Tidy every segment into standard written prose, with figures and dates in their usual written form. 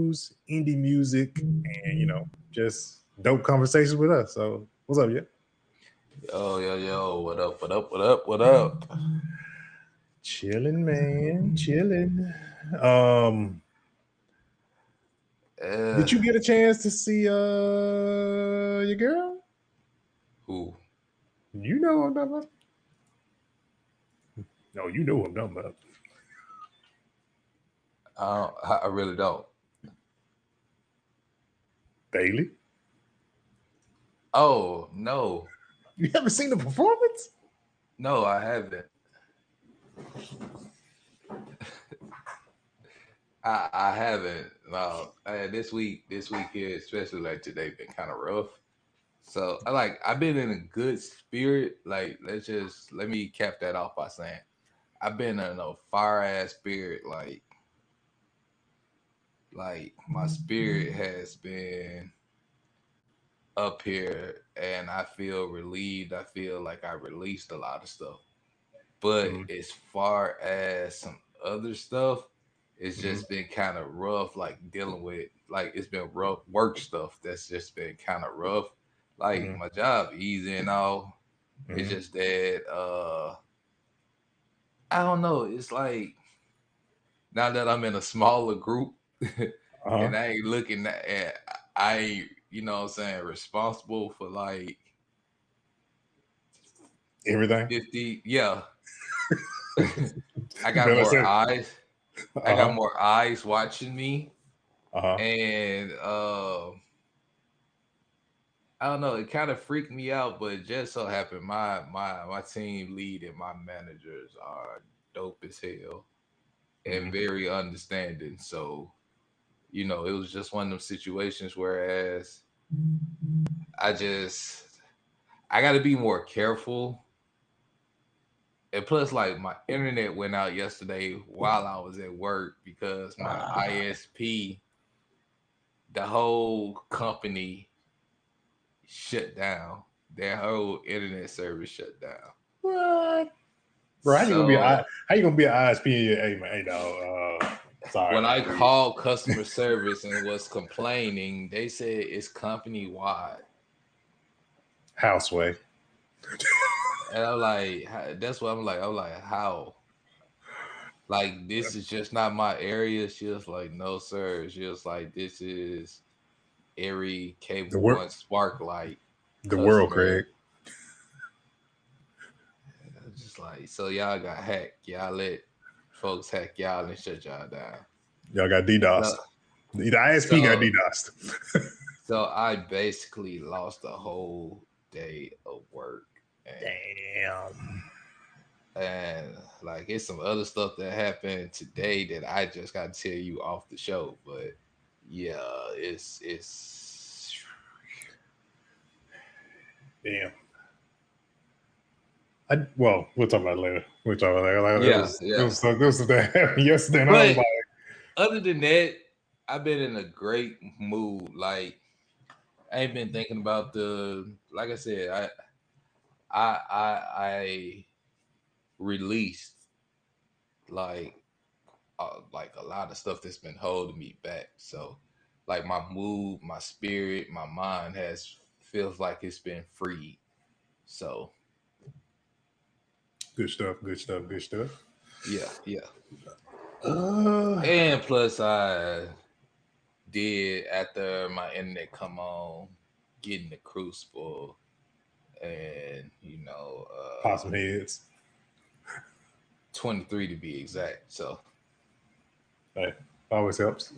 news, indie music, and just dope conversations with us. So what's up, yeah? Yo, what up, what up, what up, what up? Chilling, man, chilling. Um, Uh, did you get a chance to see your girl? who? You know what I'm talking about. No, you know what I'm talking about. I really don't. Bailey. Oh, no. You haven't seen the performance? No, I haven't. I haven't. No. This week here, especially like today, been kind of rough. So I've been in a good spirit. Like let me cap that off by saying I've been in a fire ass spirit. Like my spirit has been up here and I feel relieved. I feel like I released a lot of stuff. But Mm-hmm. as far as some other stuff, it's Mm-hmm. just been kind of rough, like dealing with like it's been rough work stuff that's just been kind of rough. Like Mm-hmm. my job easy and all. It's Mm-hmm. just that I don't know. It's like now that I'm in a smaller group Uh-huh. and I ain't looking at I ain't, what I'm saying, responsible for like Everything. 50. Yeah. I got Better more say. eyes. I got Uh-huh. more eyes watching me. Uh-huh. And I don't know, it kind of freaked me out, but it just so happened my team lead and my managers are dope as hell and Mm-hmm. very understanding. So, it was just one of them situations whereas I just I gotta be more careful. And plus, like my internet went out yesterday while I was at work because my ISP, the whole company shut down. Their whole internet service shut down. What? Bro, So how you gonna be an ISP in your hey man, hey dog, sorry when I man, please. called customer service and was complaining, they said it's company wide. Houseway. And I'm like, that's what I'm like. I'm like, how? Like, this is just not my area. She was like, no, sir. She was like, this is every The Cable world One Spark Light the world, customer. Craig. I was just like, so y'all got hacked. Y'all let folks hack y'all and shut y'all down. Y'all got So, DDoSed. The ISP got so, DDoSed. so I basically lost a whole day of work, Damn. and like it's some other stuff that happened today that I just got to tell you off the show. But yeah, it's Damn. Well, we'll talk about it later. We'll talk about it later. Like, yeah, yeah. it was that happened yesterday, and I was But like, other than that, I've been in a great mood. Like I ain't been thinking about like I said, I released like like a lot of stuff that's been holding me back. So like my mood, my spirit, my mind has feels like it's been freed. So good stuff, good stuff, good stuff. yeah, yeah. Uh, And plus I did after my internet come on, getting the crucible and 'Possum heads. 23 to be exact. So Hey, always helps.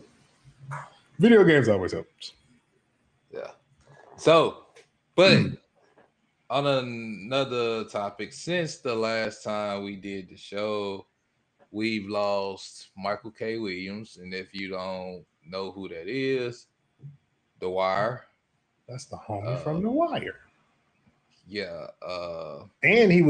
Video games always helps. yeah. So but on another topic, since the last time we did the show, we've lost Michael K. Williams, and if you don't know who that is, The Wire. That's the homie Uh, from The Wire. yeah. And he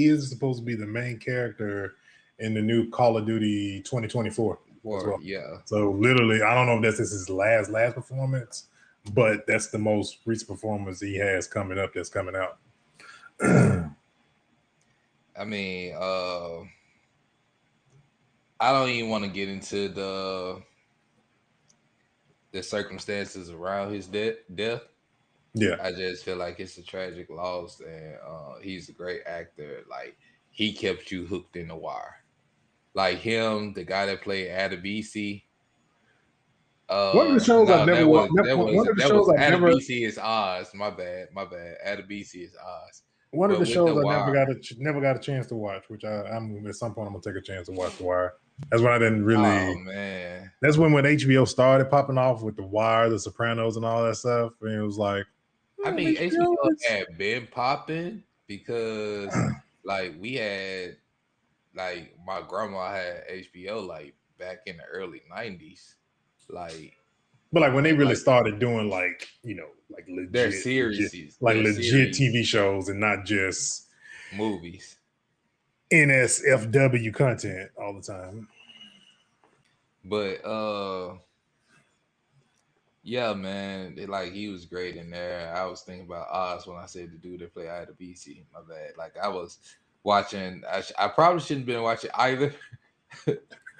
is supposed to be the main character in the new Call of Duty 2024 as War. well. Yeah. So literally, I don't know if this is his last performance, but that's the most recent performance he has coming up that's coming out. I mean, I don't even want to get into the circumstances around his death. Yeah. I just feel like it's a tragic loss, and he's a great actor. Like he kept you hooked in The Wire. Like him, the guy that played Adebisi. One of the shows I've No, never that watched. was that was One of the that shows was I've never. Adebisi is Oz. My bad, my bad. Adebisi is Oz. One of the But with The shows I never Wire, got a chance to watch, which I'm at some point I'm gonna take a chance to watch The Wire. That's when I didn't oh really. man, That's when HBO started popping off with The Wire, The Sopranos, and all that stuff, and it was like, I mean HBO HBO is. had been popping because like we had like my grandma had HBO like back in the early '90s, like But like when they and really like started doing like like their legit series TV shows and not just movies. NSFW content all the time. But yeah, man, like he was great in there. I was thinking about Oz when I said the dude that played Ida BC. My bad. Like I was watching. I probably shouldn't have been watching either,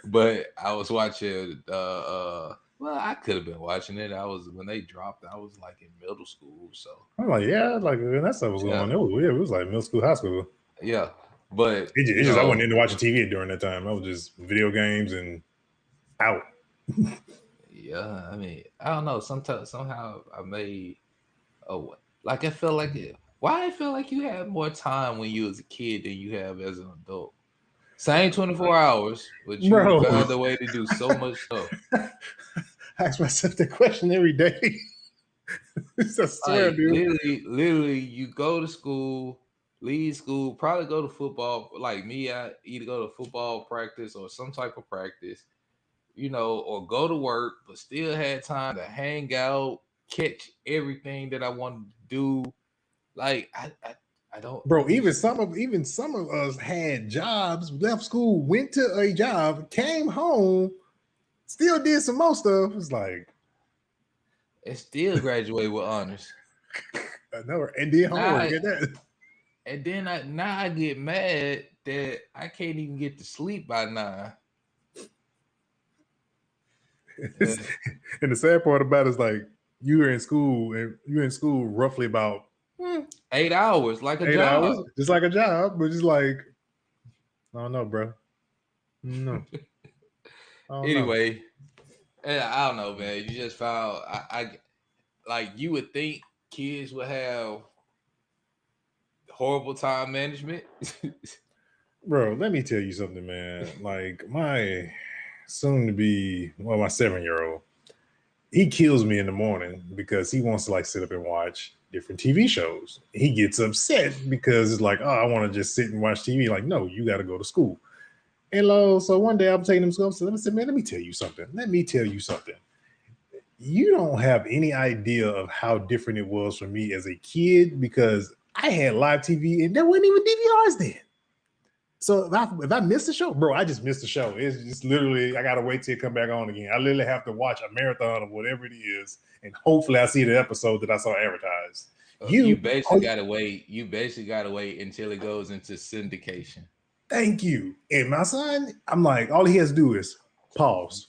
but I was watching. Well, I could have been watching it. I was when they dropped. I was like in middle school, so I'm like, yeah, like when that stuff was going yeah, on, it was weird. It was like middle school, high school. yeah. But It's just I wasn't into watching TV during that time. I was just video games and out. yeah. I mean, I don't know. Sometimes somehow I made like I felt like it. Why I feel like you had more time when you was a kid than you have as an adult. Same 24 hours, but you Bro, found a way to do so much stuff. I ask myself that question every day. I swear, Like dude. literally, you go to school, leave school, probably go to football. Like me, I either go to football practice or some type of practice, or go to work, but still had time to hang out, catch everything that I wanted to do. Like I don't Bro, understand. even some of us had jobs, left school, went to a job, came home, still did some more stuff. It's like And still graduate with honors. another and did Now, homework at that. and then I get mad that I can't even get to sleep by 9. Uh, And the sad part about it is like you're in school and you're in school roughly about 8 hours, like a 8 hours, job. just like a job, but just like I don't know, bro. No, I don't know. Anyway, I don't know, man. You just found I like you would think kids would have horrible time management. Bro, let me tell you something, man. Like my soon to be, well, my 7-year-old, he kills me in the morning because he wants to like sit up and watch different TV shows. He gets upset because it's like, oh, I want to just sit and watch TV. Like, no, you got to go to school. And so one day I'm taking him to school. So let me say, man, let me tell you something. Let me tell you something. You don't have any idea of how different it was for me as a kid because I had live TV and there wasn't even DVRs then. So if I miss the show, bro, I just missed the show. It's just literally I gotta wait till it come back on again. I literally have to watch a marathon of whatever it is, and hopefully I see the episode that I saw advertised. You basically gotta wait. You basically gotta wait until it goes into syndication. Thank you. And my son, I'm like, all he has to do is pause,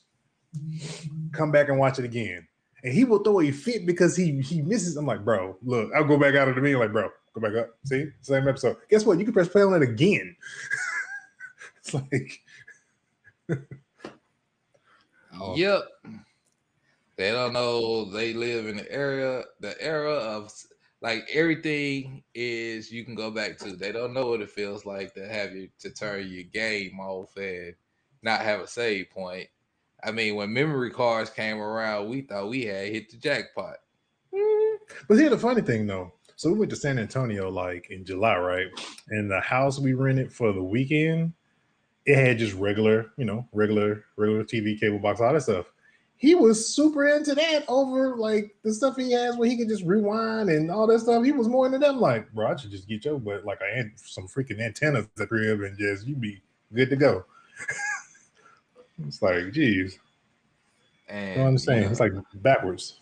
come back and watch it again. And he will throw a fit because he misses. I'm like, bro, look, I'll go back out of the meeting, like, bro, go back up. See, same episode. Guess what? You can press play on it again. It's like Yep. They don't know they live in the era of like everything is you can go back to. They don't know what it feels like to have you to turn your game off and not have a save point. I mean, when memory cards came around, we thought we had hit the jackpot. But here's the funny thing though. So we went to San Antonio like in July, right? And the house we rented for the weekend, it had just regular, regular TV, cable box, all that stuff. He was super into that over like the stuff he has where he could just rewind and all that stuff. He was more into them. Like, bro, I should just get your but like I had some freaking antennas at the crib and just you be good to go. It's like, geez. I don't And understand. It's like backwards.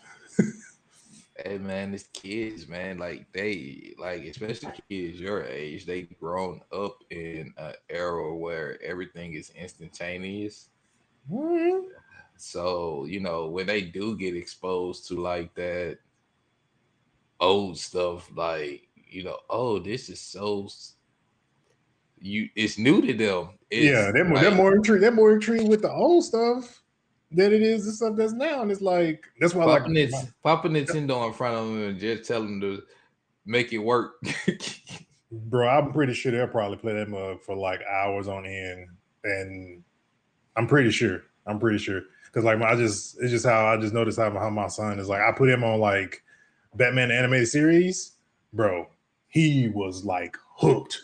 hey man, it's kids, man. Like they like especially kids your age, they grown up in an era where everything is instantaneous. Mm-hmm. So, when they do get exposed to like that old stuff, like, oh, this is it's new to them. Yeah, It's they're like more intrigued. They're more intrigued with the old stuff than it is the stuff that's now. And it's like that's why, like, popping Nintendo in front of them and just tell them to make it work. bro, I'm pretty sure they'll probably play that mug for like hours on end, and I'm pretty sure. Because like it's just how I just noticed how my son is like. I put him on like Batman the animated series, bro. He was like hooked.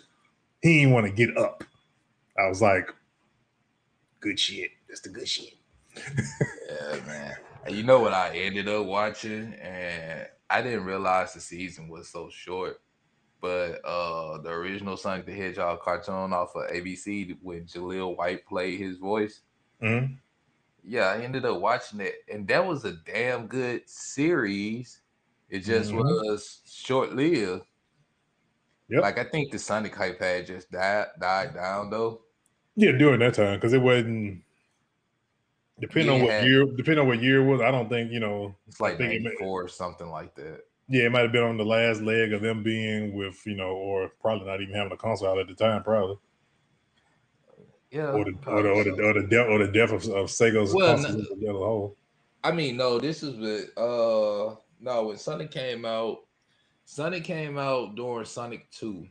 He didn't want to get up. I was like, good shit. That's the good shit. Yeah, man. And you know what I ended up watching, and I didn't realize the season was so short. But the original Sonic the Hedgehog cartoon off of ABC when Jaleel White played his voice. Mm-hmm. Yeah, I ended up watching it, and that was a damn good series. It just Mm-hmm. was short lived. Yep. Like I think the Sonic hype had just died down though. Yeah, during that time because it wasn't Yeah, it had depending on what year it was. I don't think it's I like think '94 or something like that. yeah, it might have been on the last leg of them being with or probably not even having a console out at the time, probably, Yeah, or the or the probably or the, so. or the death of Sega's Well, console as a whole. I mean, no, this is with no, when Sonic came out during Sonic 2.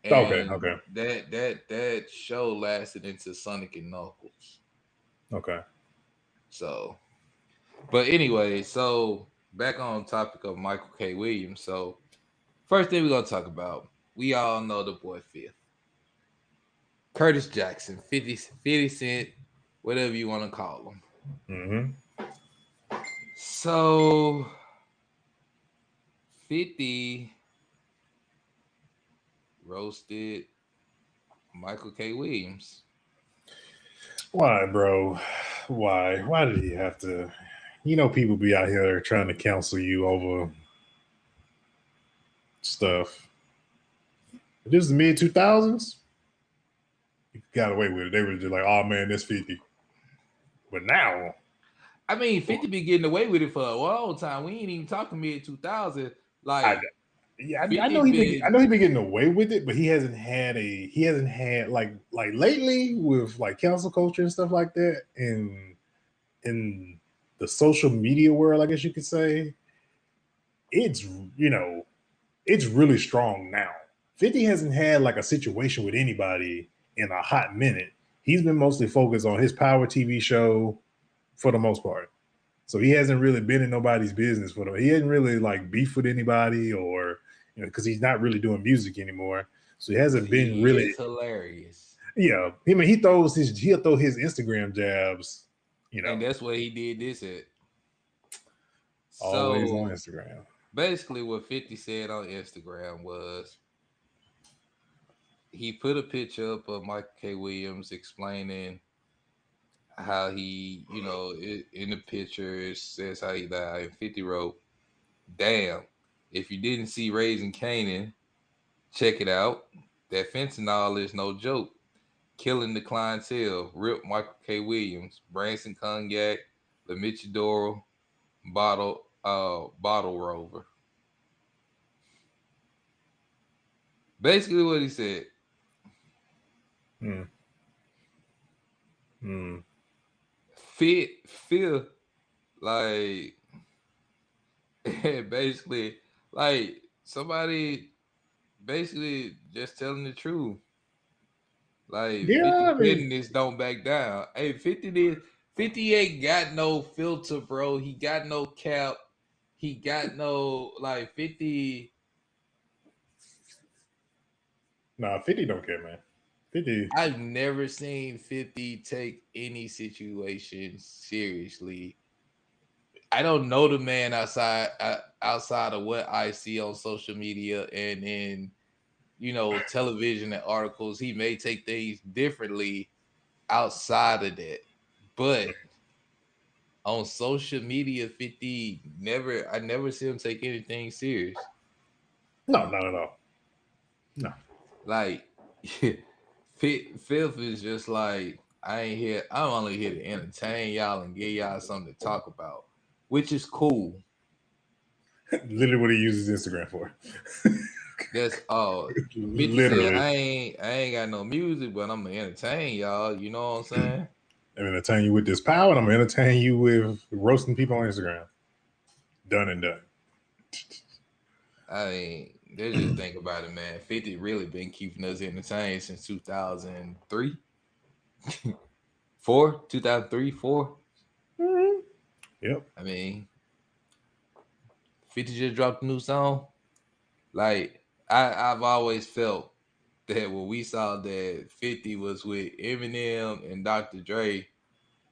Okay, And okay, that show lasted into Sonic and Knuckles. okay. So, but anyway, so back on topic of Michael K. Williams. So, first thing we're gonna talk about, we all know the boy Fifth, Curtis Jackson, 50 Cent, whatever you want to call him. Mm-hmm. So, 50 roasted Michael K. Williams. Why, bro? Why? Why did he have to? People be out here trying to counsel you over stuff. This is the mid 2000s. You got away with it. They were just like, "Oh man, that's 50." But now, I mean, 50 be getting away with it for a long time. We ain't even talking mid 2000. I Like yeah, I 50 know I been know he been getting away with it, but he hasn't had like lately with like council culture and stuff like that, and in the social media world, I guess you could say it's it's really strong now. 50 hasn't had like a situation with anybody in a hot minute. He's been mostly focused on his Power TV show for the most part. So he hasn't really been in nobody's business for them. He hasn't really like beef with anybody or because he's not really doing music anymore. So he hasn't been he really is hilarious. yeah. I mean he'll throw his Instagram jabs, And that's what he did this at. always on So Instagram. basically what 50 said on Instagram was he put a picture up of Michael K. Williams explaining how he, in the picture it says how he died. And 50 wrote, "Damn, if you didn't see Raising Canaan, check it out. That fentanyl is no joke. Killing the clientele. Rip Michael K. Williams, Branson Cognac, La Michidoro, Bottle Rover." Basically what he said. Mm. Mm. Feel like basically like somebody basically just telling the truth. Like Yeah, 50 I mean, petting this don't back down. Hey, 50 did 50 ain't got no filter, bro. He got no cap. He got no like 50. nah, 50 don't care, man. 50. I've never seen 50 take any situation seriously. I don't know the man outside of what I see on social media and in television and articles. He may take things differently outside of that, but on social media, 50 never. I never see him take anything serious. No, not at all. No. Like Fifth is just like I ain't here. I'm only here to entertain y'all and give y'all something to talk about, which is cool. Literally what he uses Instagram for. That's all. 50 said, Literally. I ain't got no music, but I'm gonna entertain y'all. You know what I'm saying? I'm gonna entertain you with this power, and I'm gonna entertain you with roasting people on Instagram. Done and done. I mean, let's just think about it, man. 50 really been keeping us entertained since 2003, 4, 2003, 4. Mhm. Yep. I mean, 50 just dropped a new song. Like, I've always felt that when we saw that 50 was with Eminem and Dr. Dre,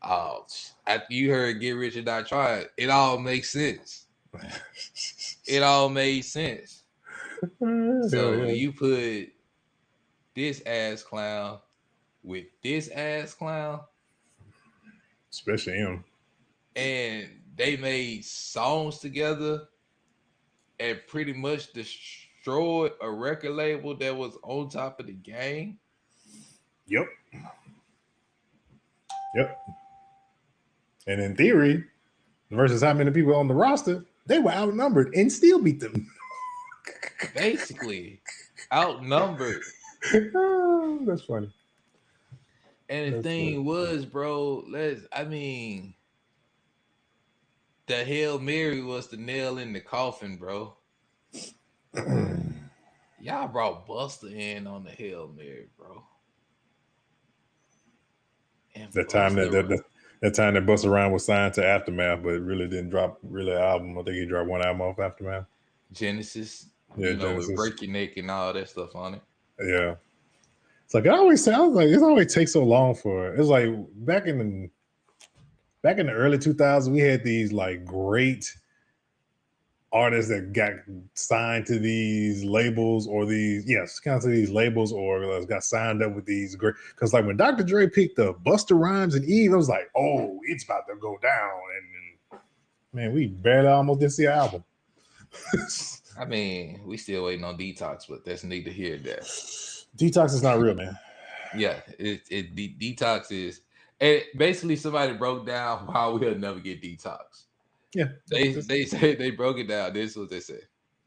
oh, after you heard Get Rich or Die Trying, it all makes sense. It all made sense. Hell So yeah. you put this ass clown with this ass clown, Especially him. and they made songs together and pretty much destroyed a record label that was on top of the game. Yep. Yep. And in theory, versus how many people on the roster, they were outnumbered and still beat them. Basically, outnumbered. That's funny. And the That's funny. thing was, bro, I mean, the Hail Mary was the nail in the coffin, bro. Y'all brought Buster in on the Hail Mary, bro. And that time that Buster, that, that that time that Busta Rhymes was signed to Aftermath, but really didn't drop really an album. I think he dropped one album off Aftermath. Genesis, Yeah, with Genesis. Break Your Neck and all that stuff on it. Yeah. It's like it always sounds like it always takes so long for it. It's like back in the early 2000s, we had these like great artists that got signed to these labels or kind of to these labels or got signed up with these great. Because like when Dr. Dre picked up Busta Rhymes and Eve, I was like, oh, it's about to go down. And man, we barely almost didn't see an album. I mean, we still waiting on Detox, but that's neither here nor there. Detox is not real, man. Yeah, Detox is, and basically somebody broke down why we'll never get Detox. Yeah, They say they broke it down. This is what they said.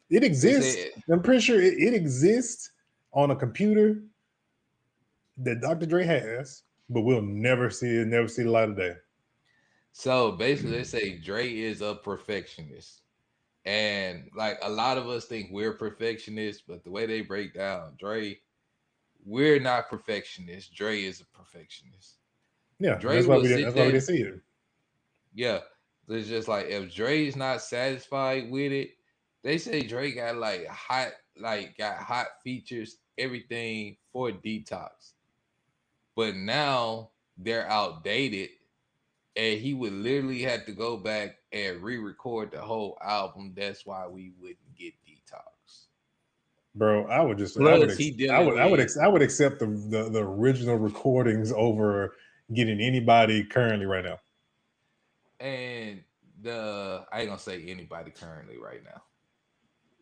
it They exists. said I'm pretty sure it exists on a computer that Dr. Dre has, but we'll never see the light of day. so. Basically, they say Dre is a perfectionist, and like a lot of us think we're perfectionists, but the way they break down Dre, we're not perfectionists. Dre is a perfectionist. Yeah, Dre will sit that's why we there. didn't see it. Yeah, it's just like if Dre's not satisfied with it, they say Dre got got hot features, everything for Detox, but now they're outdated, and he would literally have to go back and re-record the whole album. That's why we wouldn't get Detox. Bro, Plus, he dealing with I would accept the original recordings over getting anybody currently right now. and the I ain't gonna say anybody currently right now.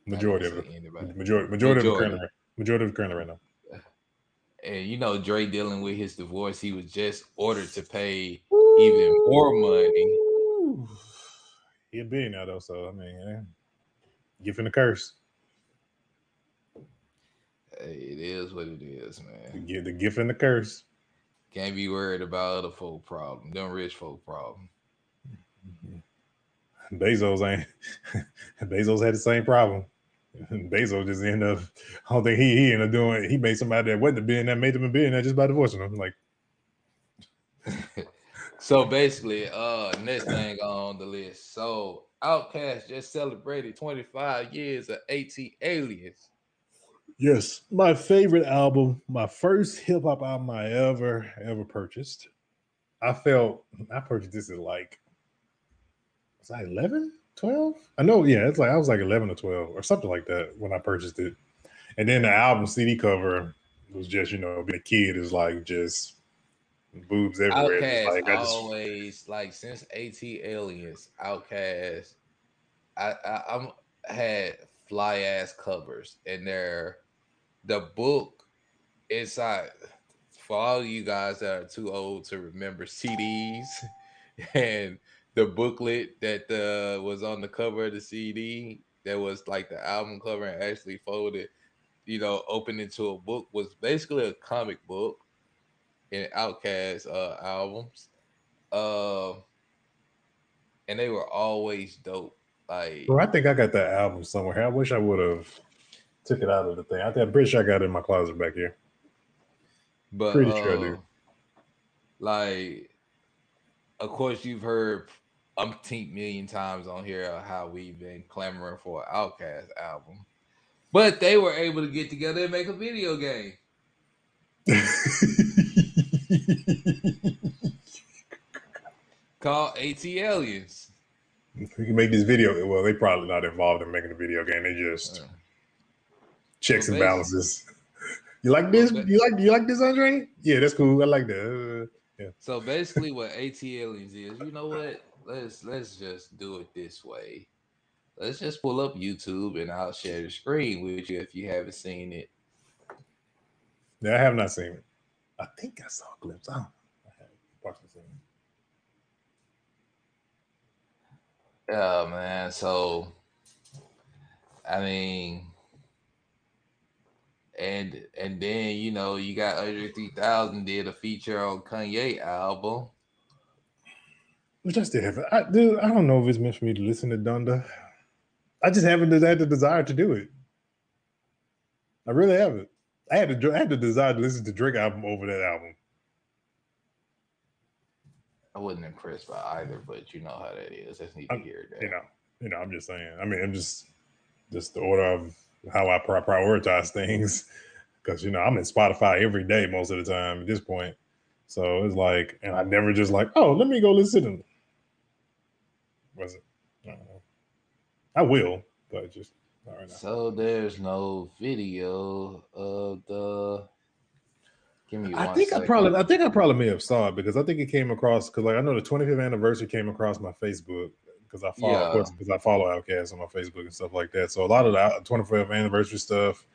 I ain't gonna Majority of say it. anybody. Majority of it Majority. currently right now. And Dre dealing with his divorce, he was just ordered to pay even more money. Woo! He a billionaire though, so I mean, gift and a curse. Hey, it is what it is, man. The gift and the curse. Can't be worried about other folk problem. Them rich folk problem. Bezos ain't. Bezos had the same problem. Bezos just ended up. I don't think he ended up doing. He made somebody that wasn't a billionaire made them a billionaire just by divorcing them. Like, So basically, next thing on the list. So Outkast just celebrated 25 years of AT Aliens. yes, my favorite album, my first hip hop album I ever purchased. I purchased this at like was I 11, 12? I know, yeah, it's like I was like 11 or 12 or something like that when I purchased it. And then the album CD cover was just, being a kid is like just boobs everywhere. Just Outkast like I just always like since AT Aliens, Outkast I'm had fly ass covers and the book inside for all of you guys that are too old to remember CDs and the booklet that was on the cover of the CD that was like the album cover and actually folded, opened into a book, was basically a comic book in Outkast albums. Uh, and they were always dope. Like, Bro, I think I got that album somewhere. I wish I would have took it out of the thing. I'm pretty sure I got it in my closet back here. but Pretty sure I do. like, of course, you've heard umpteen million times on here how we've been clamoring for an Outkast album, but they were able to get together and make a video game called AT-Aliens. We can make this video. Well, they probably not involved in making a video game. They just checks and balances. You like this? You like this, Andre? Yeah, that's cool. I like that. Yeah. So basically, what AT-Aliens is, you know what? Let's just do it this way. Let's just pull up YouTube and I'll share the screen with you if you haven't seen it. Yeah, I have not seen it. I think I saw a glimpse. I haven't partially seen it. Yeah, man. So, I mean, and then you got Andre 3000 did a feature on Kanye album. Which I still haven't. Dude, I don't know if it's meant for me to listen to Donda. I just haven't had the desire to do it. I really haven't. I had the desire to listen to Drake album over that album. I wasn't impressed by either, but you know how that is. I just need to hear that. I'm just saying. I mean, I'm just the order of how I prioritize things, because I'm in Spotify every day most of the time at this point. So it's like, and I never just like, oh, let me go listen to them. Was it? I don't know. I will, but just not right now. So there's no video of the. Give me one second. I think I probably may have saw it, because I think it came across, because like I know the 25th anniversary came across my Facebook, because I follow, of course, because I follow Outkast on my Facebook and stuff like that. So a lot of the 25th anniversary stuff,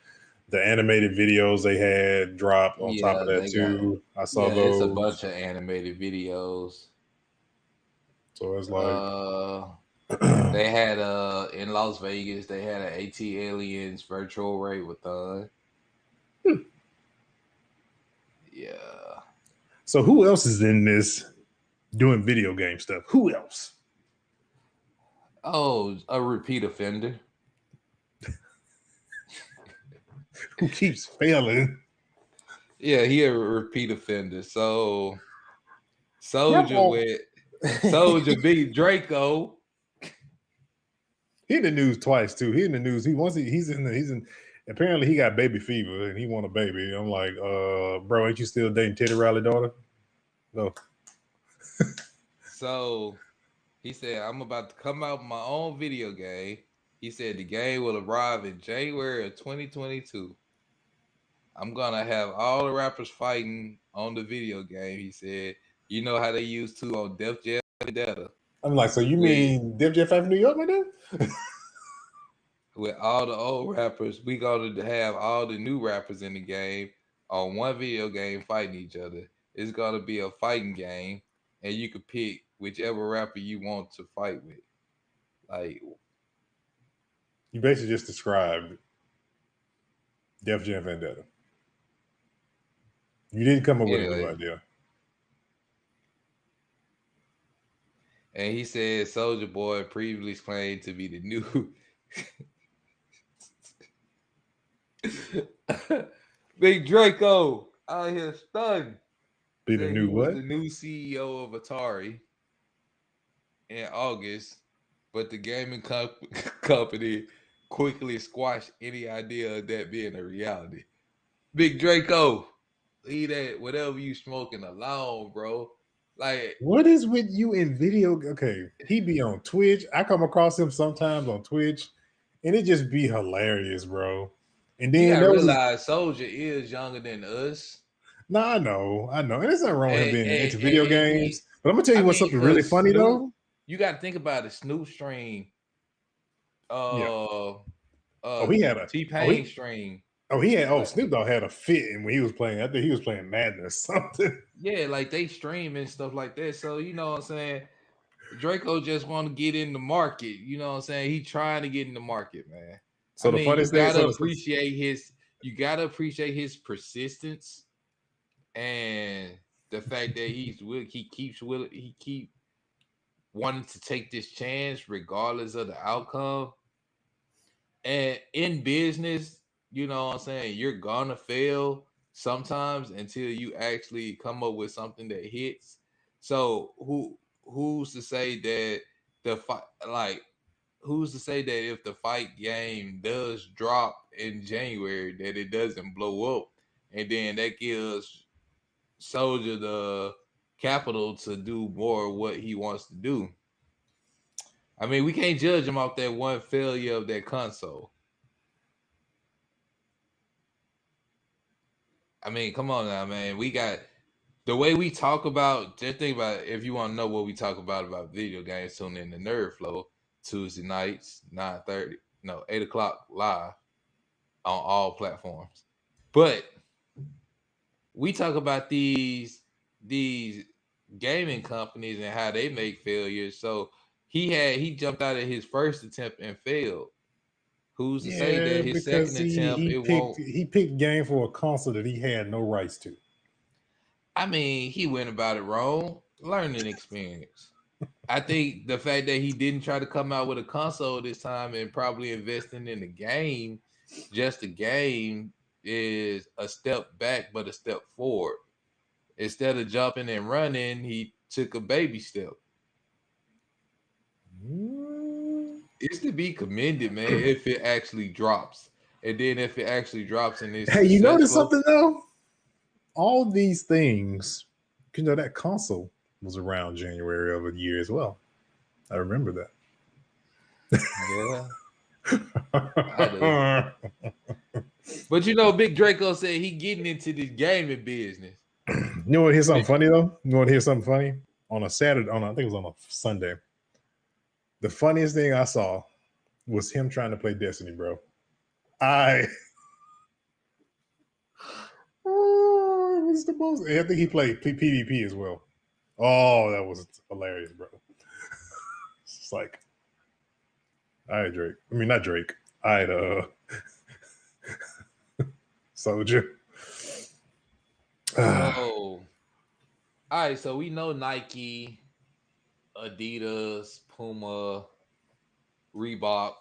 the animated videos they had dropped on top of that too. I saw those. It's a bunch of animated videos. So it's like they had in Las Vegas, they had an AT-Aliens virtual rave-a-thon. Yeah. So who else is in this doing video game stuff? Who else? Oh, a repeat offender. Who keeps failing? Yeah, he a repeat offender. So Soldier beat Draco. He in the news twice too. He in the news. He's in. Apparently he got baby fever and he want a baby. I'm like, bro, ain't you still dating Teddy Riley daughter? No. So he said, I'm about to come out with my own video game. He said the game will arrive in January of 2022. I'm gonna have all the rappers fighting on the video game. He said, you know how they used to on Def Jam Vendetta. I'm like, so you mean Def Jam 5 New York right now? With all the old rappers, we gonna have all the new rappers in the game on one video game fighting each other. It's gonna be a fighting game, and you can pick whichever rapper you want to fight with. Like, you basically just described Def Jam Vendetta. You didn't come up with a new idea. And he said Soulja Boy previously claimed to be the new Big Draco out here stunned. Be the new what? The new CEO of Atari in August, but the gaming company quickly squashed any idea of that being a reality. Big Draco, leave that whatever you smoking alone, bro. Like, what is with you in video? Okay, he be on Twitch. I come across him sometimes on Twitch, and it just be hilarious, bro. And then you gotta realize Soulja is younger than us. No, I know, and there's nothing wrong with him being into video games. But I'm gonna tell you what's something really funny though. You got to think about the Snoop stream. We had a T-Pain stream. Oh, he had. Oh, Snoop Dogg had a fit, and when he was playing, I think he was playing Madden or something. Yeah, like they stream and stuff like that. So you know what I'm saying. Draco just want to get in the market. You know what I'm saying. He trying to get in the market, man. I So the mean, funniest thing, you gotta appreciate his persistence and the fact that he keep wanting to take this chance regardless of the outcome. And in business, you know what I'm saying, you're gonna fail sometimes until you actually come up with something that hits. So who's to say that the fight like who's to say that if the fight game does drop in January that it doesn't blow up and then that gives Soldier the capital to do more of what he wants to do. I mean, we can't judge him off that one failure of that console. I mean, come on now, man. We got the way we talk about. Just think about it, if you want to know what we talk about video games. Tune in the Nerd Flow Tuesday nights, 9:30, no 8 o'clock live on all platforms. But we talk about these gaming companies and how they make failures. So he jumped out at his first attempt and failed. Who's to say yeah, that his because second attempt it won't? he picked game for a console that he had no rights to. I mean, he went about it wrong. Learning experience. I think the fact that he didn't try to come out with a console this time and probably investing in the game, just the game, is a step back but a step forward. Instead of jumping and running, he took a baby step. Mm. It's to be commended, man, if it actually drops. And then if it actually drops and it's Hey, you notice successful, something though? All these things, you know, that console was around January of a year as well. I remember yeah, I do. that. But you know, Big Draco said he getting into this gaming business. You know what? Here's something funny though. You know what? Here's something funny. On a Saturday, I think it was on a Sunday. The funniest thing I saw was him trying to play Destiny, bro. I oh, it was the most. I think he played PvP as well. Oh, that was hilarious, bro. It's like, all right, Drake. I mean, not Drake. I had Soldier. So, all right, so we know Nike, Adidas, Puma, Reebok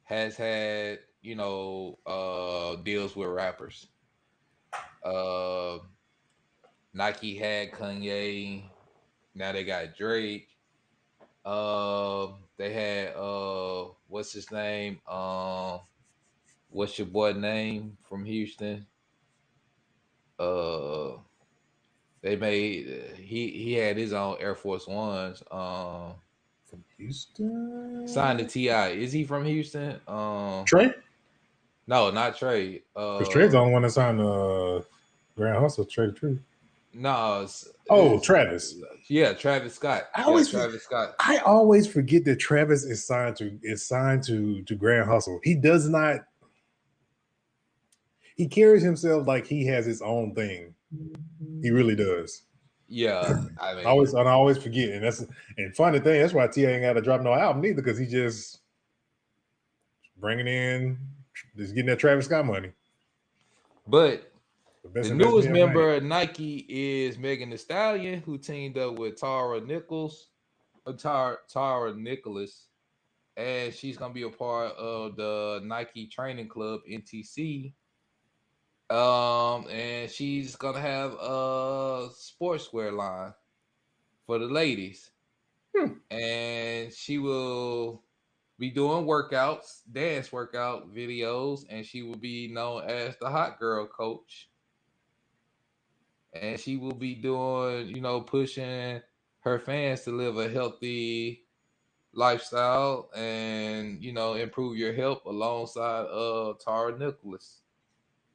has had, deals with rappers. Uh Nike had Kanye, now they got Drake. They had what's his name? What's your boy name from Houston? Uh they made he had his own Air Force Ones. From Houston. Signed to Ti. Is he from Houston? Trey? No, not Trey. Because Trey's the only one that signed Grand Hustle, Trey the Truth. No, Oh, Travis. yeah, Travis Scott. I Yeah, always Travis Scott. I always forget that Travis is signed to Grand Hustle. He does not. He carries himself like he has his own thing. He really does. Yeah, I I mean, always forget, and funny thing. That's why T ain't got to drop no album either, because he just bringing in, just getting that Travis Scott money. but The best the investment newest he ever made. member of Nike is Megan Thee Stallion, who teamed up with Tara Nicholas, and she's gonna be a part of the Nike Training Club (NTC). And she's gonna have a sportswear line for the ladies, and she will be doing workouts, dance workout videos, and she will be known as the hot girl coach. And she will be doing, pushing her fans to live a healthy lifestyle and improve your health alongside Tara Nicholas.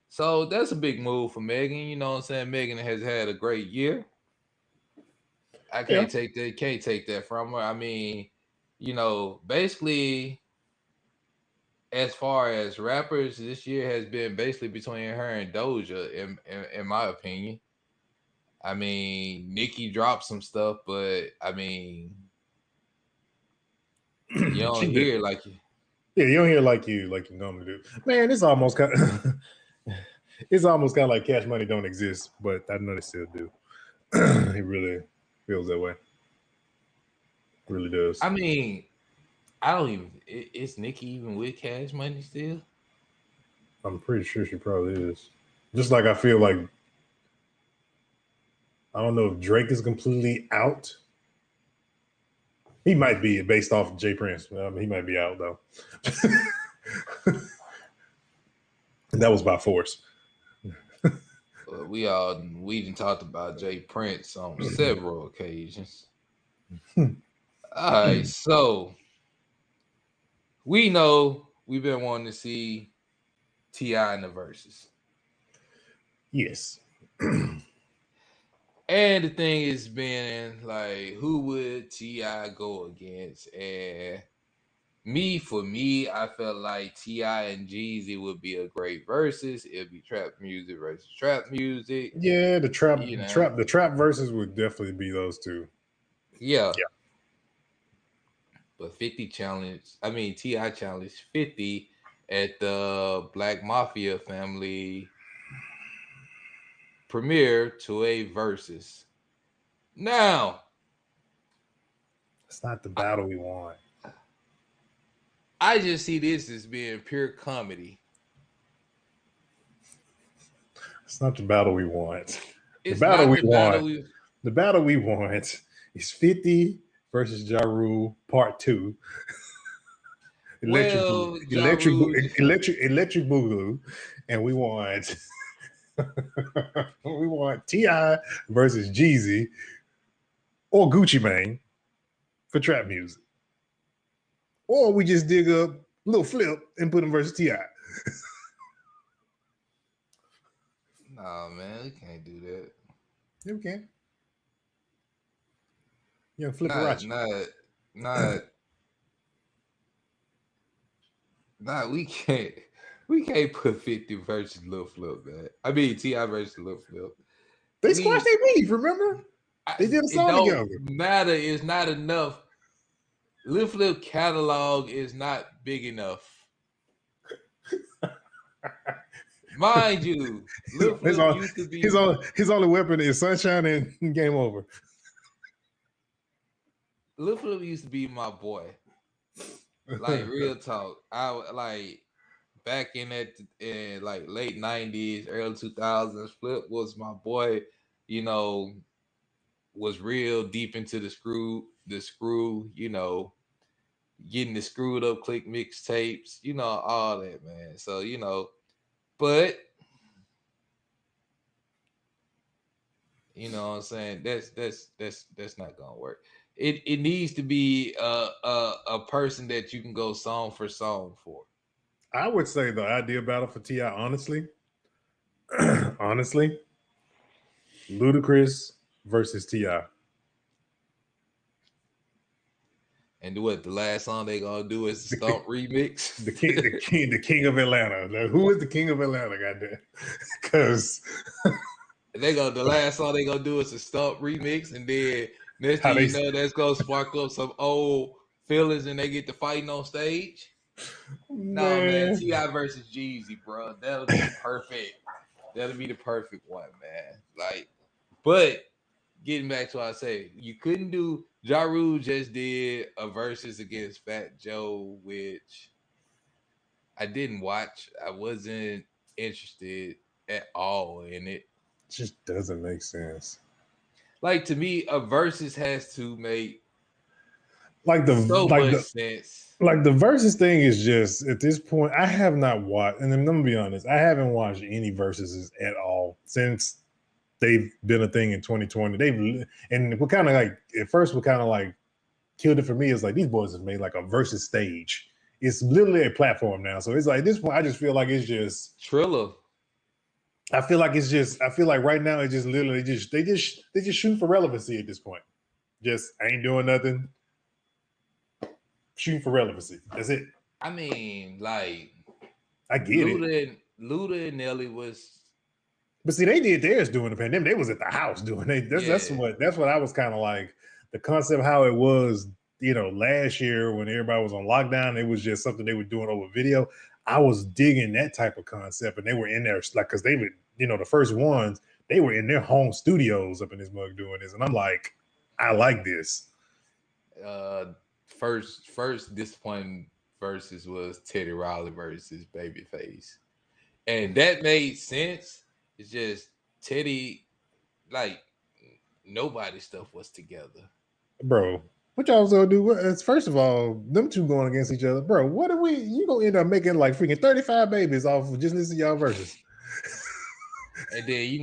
So that's a big move for Megan. You know what I'm saying? Megan has had a great year. I Yeah, can't take that from her. I mean, basically as far as rappers, this year has been basically between her and Doja, in my opinion. I mean, Nicki dropped some stuff, but I mean, you don't She hear did. it like Yeah, you don't hear like you normally do. Man, it's almost kind of it's almost kind of like Cash Money don't exist, but I know they still do. It really feels that way. It really does. I mean, I don't even. Is Nicki even with Cash Money still? I'm pretty sure she probably is. Just like I feel like I don't know if Drake is completely out. He might be based off Jay Prince. He might be out though. That was by force. We done talked about Jay Prince on several occasions. All right, so we know we've been wanting to see T.I. in the verses. Yes. And the thing has been like, who would T.I. go against? And for me, I felt like T.I. and Jeezy would be a great versus. It'd be trap music versus trap music. Yeah, You know, the trap verses would definitely be those two. yeah. Yeah. But 50 T.I. challenged 50 at the Black Mafia family premiere to a versus. Now, It's not the battle we want. I just see this as being pure comedy. It's not the battle we want. The It's battle not we the battle want. we. The battle we want is 50 versus Ja Rule Part 2. Well, Ja Rule. Electric Boogaloo. And we want we want T.I. versus Jeezy or Gucci Mane for trap music. Or we just dig up Little Flip and put him versus T.I. Nah, man, we can't do that. Yeah, we can. Young Not, Flipperachi. not, not, not. We can't. We can't put 50 versus Lil Flip, man. I mean Ti versus Lil Flip. They squashed We. their beef, remember? They did a It song don't together. matter. It's not enough. Lil Flip catalog is not big enough. Mind you, Lil his, Flip used to be his only weapon is sunshine and game over. Lil Flip used to be my boy. Like real talk. I like back in like late 90s, early 2000s, Flip was my boy, you know, was real deep into the screw, getting the screwed up click mixtapes, all that, man. So, but you know what I'm saying? That's not gonna work. It needs to be a person that you can go song for song for. I would say the ideal battle for T.I., honestly, honestly, Ludacris versus T.I. And what the last song they gonna do is the Stump remix. The king of Atlanta. Like, who is the king of Atlanta? Goddamn, because The last song they gonna do is a Stump remix, and then next how thing they you know, that's gonna spark up some old feelings, and they get to fighting on stage. Nah, man, man. Ti versus Jeezy, bro. That'll be perfect. That'll be the perfect one, man. Like, but getting back to what I say, you couldn't do. Ja Rule just did a versus against Fat Joe, which I didn't watch. I wasn't interested at all in it. Just doesn't make sense. Like to me, a versus has to make Like the so like much the sense. like the versus thing is just at this point. I have not watched, and I'm gonna be honest, I haven't watched any versuses at all since they've been a thing in 2020. And what kind of like at first what kind of like killed it for me is like these boys have made like a versus stage. It's literally a platform now. So it's like at this point, I just feel like it's just Triller. I feel like it's just I feel like right now it's just literally they just shoot for relevancy at this point. Just ain't doing nothing. Shooting for relevancy. That's it. I mean, like I get it. Luda and Nelly was But see, they did theirs during the pandemic. They was at the house doing it. That's yeah. what I was kind of like. The concept how it was, last year when everybody was on lockdown, it was just something they were doing over video. I was digging that type of concept, and they were in there like because they would, the first ones they were in their home studios up in this mug doing this, and I'm like, I like this. First disappointing versus was Teddy Riley versus Babyface, and that made sense. It's just Teddy, like nobody stuff was together. Bro, what y'all was gonna do? First of all, them two going against each other, bro. What are we? You gonna end up making like freaking 35 babies off of just listening to y'all verses? And then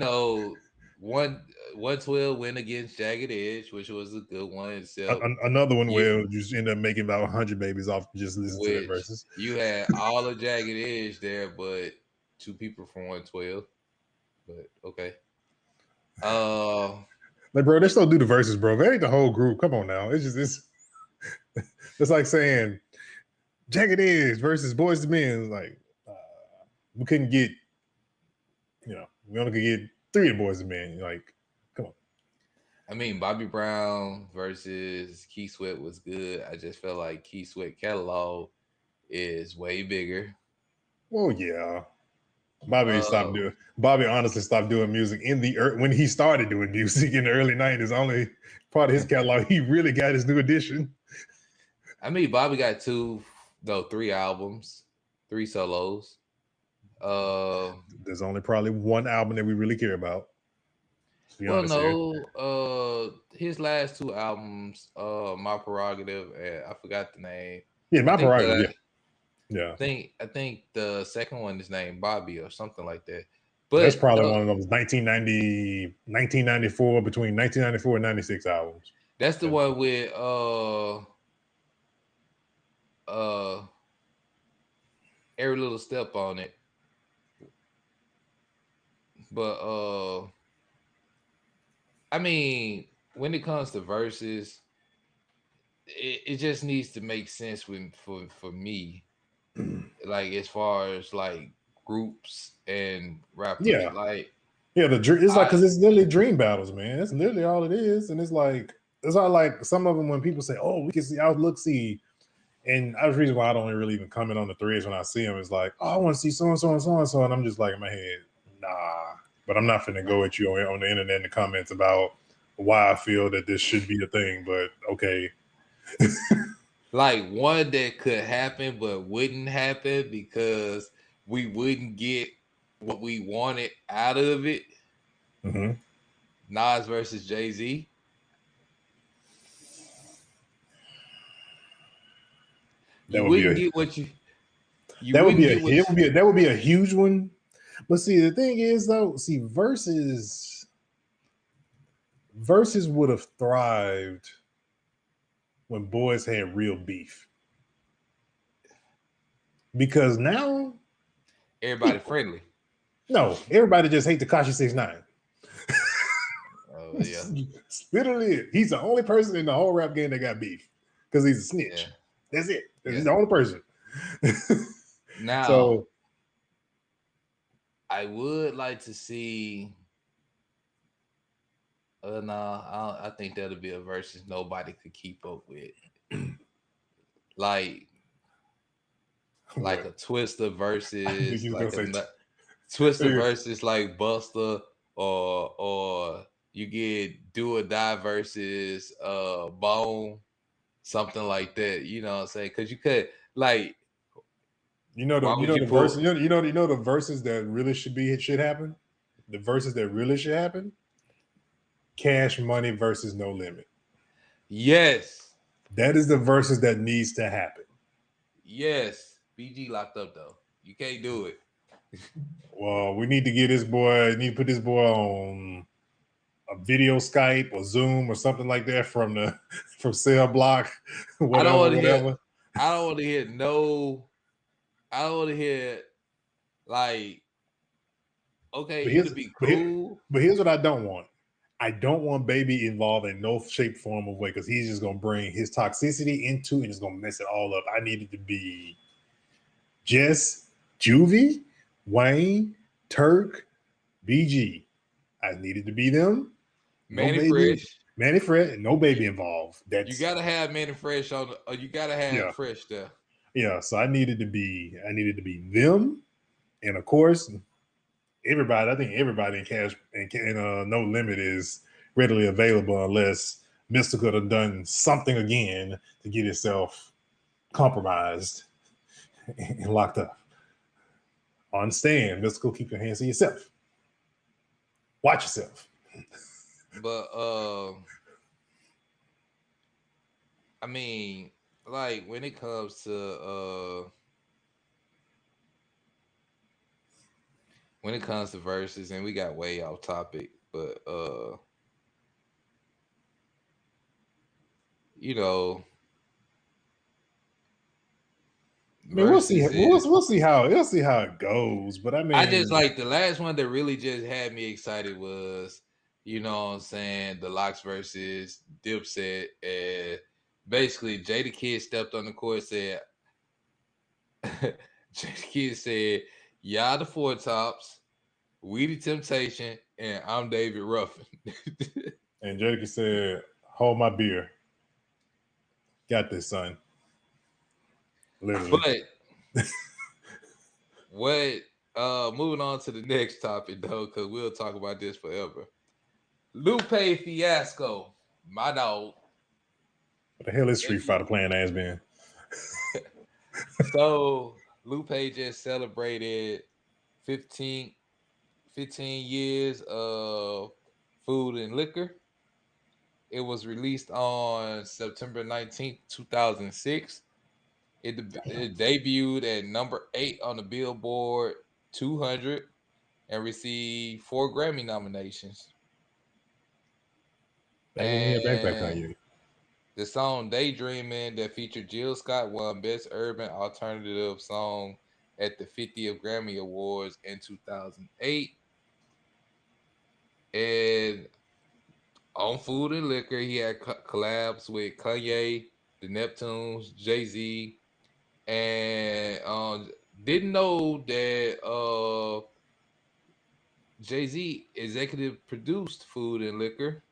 one 112 went against Jagged Edge, which was a good one. Except Another one you, where you just end up making about 100 babies off just listening to their which verses. you had all of Jagged Edge there, but two people from 112. But okay. Like, bro, they still do the verses, bro. That ain't the whole group. Come on now. It's like saying Jagged Edge versus Boys to Men. Like, we couldn't get, we only could get 3 of the Boys to Men. Like, come on. I mean, Bobby Brown versus Keith Sweat was good. I just felt like Keith Sweat catalog is way bigger. Well, yeah. Uh, Bobby honestly stopped doing music when he started doing music in the early 90s. Only part of his catalog, he really got his new edition. I mean, Bobby got 3 albums, 3 solos. There's only probably one album that we really care about. To be Well, honest here. no. His last 2 albums, My Prerogative, and I forgot the name. Yeah, I My think Prerogative. the Yeah. I think the second one is named Bobby or something like that. That's But probably one of those 1994 between 1994 and 96 albums. that's the one with Every Little Step on it. But I mean, when it comes to verses, it just needs to make sense for me. Like as far as like groups and rappers, Yeah. like Yeah, it's like because it's literally dream battles, man. That's literally all it is, and it's all like some of them when people say, "Oh, we can see outlook see," and that's the reason why I don't really even comment on the threads when I see them. It's like, "Oh, I want to see so and so and so and so," and I'm just like in my head, nah. But I'm not finna go at you on the internet in the comments about why I feel that this should be a thing. But okay, like one that could happen but wouldn't happen because we wouldn't get what we wanted out of it. mm-hmm. Nas versus Jay-Z. that You would be wouldn't a get what you that would wouldn't be a get what it would be a, that would be a huge one. But see, the thing is though, versus would have thrived when boys had real beef. Because now everybody friendly. no, everybody just hate Tekashi 6ix9ine. Oh yeah. Literally it. He's the only person in the whole rap game that got beef because he's a snitch. Yeah. That's it. Yeah. He's the only person. Now So I would like to see no, I think that'll be a versus nobody could keep up with. like like a Twister versus he's gonna like say a Twister versus like Buster, or you get Do or Die versus Bone, something like that. You know what I'm saying? Because you could like, why would you the pull? verses the verses that really should happen. The verses that really should happen. Cash Money versus No Limit. Yes, That is the verses that needs to happen. yes. BG locked up though. You can't do it. Well, we need to get this boy. Need to put this boy on a video Skype or Zoom or something like that from the from Cell Block, I don't whatever, want to hear. whatever. I don't want to hear no. I don't want to hear like. Okay, But it'll be cool. here's what I don't want. I don't want Baby involved in no shape, form, of way because he's just gonna bring his toxicity into and it's gonna mess it all up. I need it to be Jess, Juvie, Wayne, Turk, BG. I needed to be them. No Manny baby, Fresh. Manny Fred, no baby You, involved. you That's gotta have Manny Fresh on. You gotta have yeah, Fresh there. yeah. So I needed to be them, and of course, everybody. I think everybody in Cash and No Limit is readily available unless Mystical have done something again to get itself compromised and locked up. Understand, Mystical, keep your hands to yourself. Watch yourself. But I mean, like when it comes to verses, and we got way off topic, but you know, I mean, we'll see. verses is. We'll see how it goes. But I I just mean, like the last one that really just had me excited was, you know what I'm saying, the Locks versus Dipset. And basically, Jada Kid stepped on the court, said, Jada Kid said, y'all the Four Tops, we the Temptation, and I'm David Ruffin. and Jericho said, "Hold my beer. Got this, son." Literally. But what, moving on to the next topic though, because we'll talk about this forever. Lupe Fiasco, my dog. What the hell is Street If you Fighter playing as been? So Lupe just celebrated 15, 15 years of food and liquor. It was released on September 19th, 2006. It debuted at number 8 on the Billboard 200 and received 4 Grammy nominations. Back when he had backpack And Kanye. the song Daydreaming that featured Jill Scott won Best Urban Alternative Song at the 50th Grammy Awards in 2008. And on Food and Liquor, he had collabs with Kanye, the Neptunes, Jay-Z, and didn't know that Jay-Z executive produced Food and Liquor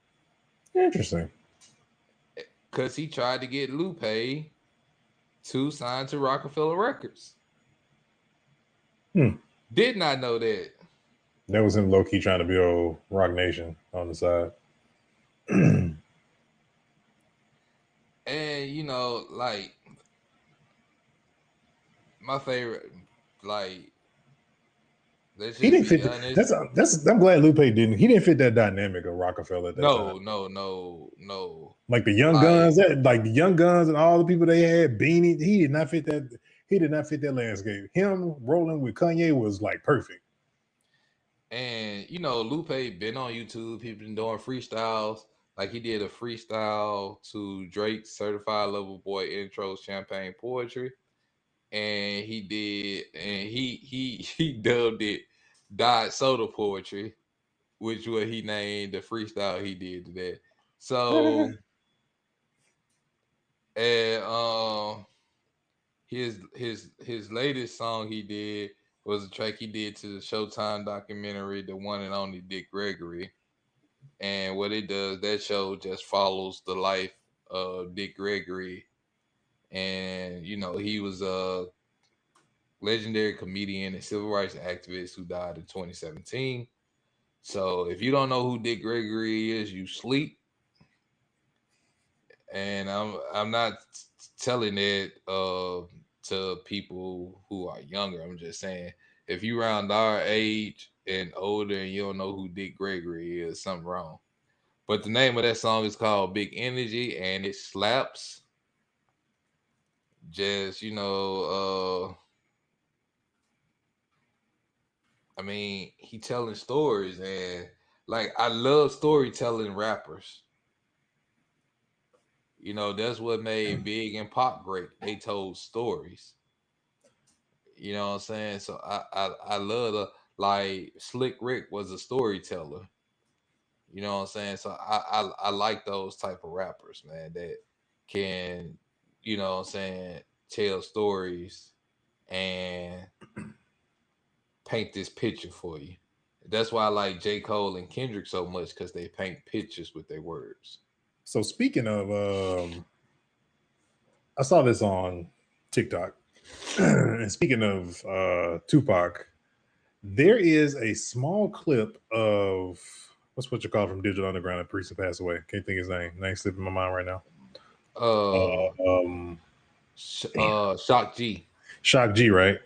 Interesting. because he tried to get Lupe to sign to Rockefeller Records. Hmm. Did not know that. That was him low key trying to build Rock Nation on the side. And you know, like my favorite, like let's He just didn't be fit. honest. That's. I'm glad Lupe didn't. He didn't fit that dynamic of Rockefeller at that time. No, no, no, no. Like the Young Like Guns, like the Young Guns and all the people they had, Beanie. He did not fit that. He did not fit that landscape. Him rolling with Kanye was like perfect. and you know, Lupe been on YouTube. He been doing freestyles. Like he did a freestyle to Drake's Certified Lover Boy intro, Champagne Poetry, and he dubbed it Diet Soda Poetry, which what he named the freestyle he did to that. So and his latest song he did was a track he did to the Showtime documentary, The One and Only Dick Gregory. And what it does, that show just follows the life of Dick Gregory. And you know, he was a legendary comedian and civil rights activist who died in 2017. So if you don't know who Dick Gregory is, you sleep. And I'm not telling it to people who are younger. I'm just saying if you around our age and older and you don't know who Dick Gregory is, something wrong. But the name of that song is called Big Energy and it slaps. Just, you know, I mean, he telling stories and like I love storytelling rappers. You know, that's what made Big and Pop great. They told stories. You know what I'm saying? So I love the like Slick Rick was a storyteller. You know what I'm saying? So I like those type of rappers, man, that can, you know what I'm saying, tell stories and paint this picture for you. That's why I like J. Cole and Kendrick so much, because they paint pictures with their words. So speaking of, I saw this on TikTok, and speaking of Tupac, there is a small clip of what's what you call from Digital Underground. That priest passed away. Can't think his name. Name slipping my mind right now. Uh, Um, Shock G, Shock G, right?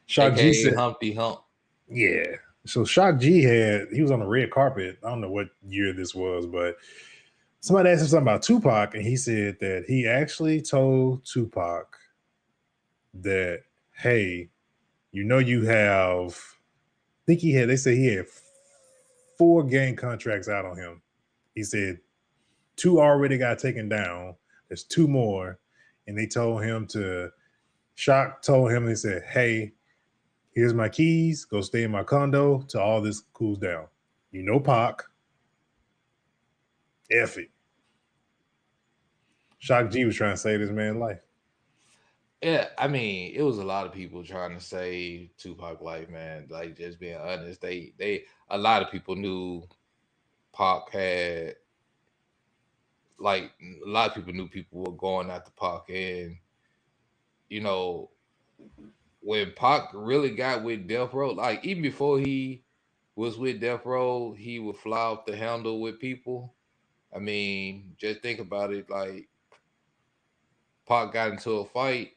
Shock G aka said, Humpty Hump. yeah. So Shock G he was on the red carpet. I don't know what year this was, but somebody asked him something about Tupac, and he said that he actually told Tupac that, hey, you have, I think they said he had 4 gang contracts out on him. He said 2 already got taken down. There's 2 more. And Shock told him, they said, hey, here's my keys. Go stay in my condo till all this cools down. Pac. F it. Shock G was trying to save this man's life. Yeah, I mean, it was a lot of people trying to save Tupac life, man. Like, just being honest, a lot of people knew Pac had, like, a lot of people knew people were going after Pac, and you know, when Pac really got with Death Row, like even before he was with Death Row, he would fly off the handle with people. I mean, just think about it. Like, Pac got into a fight,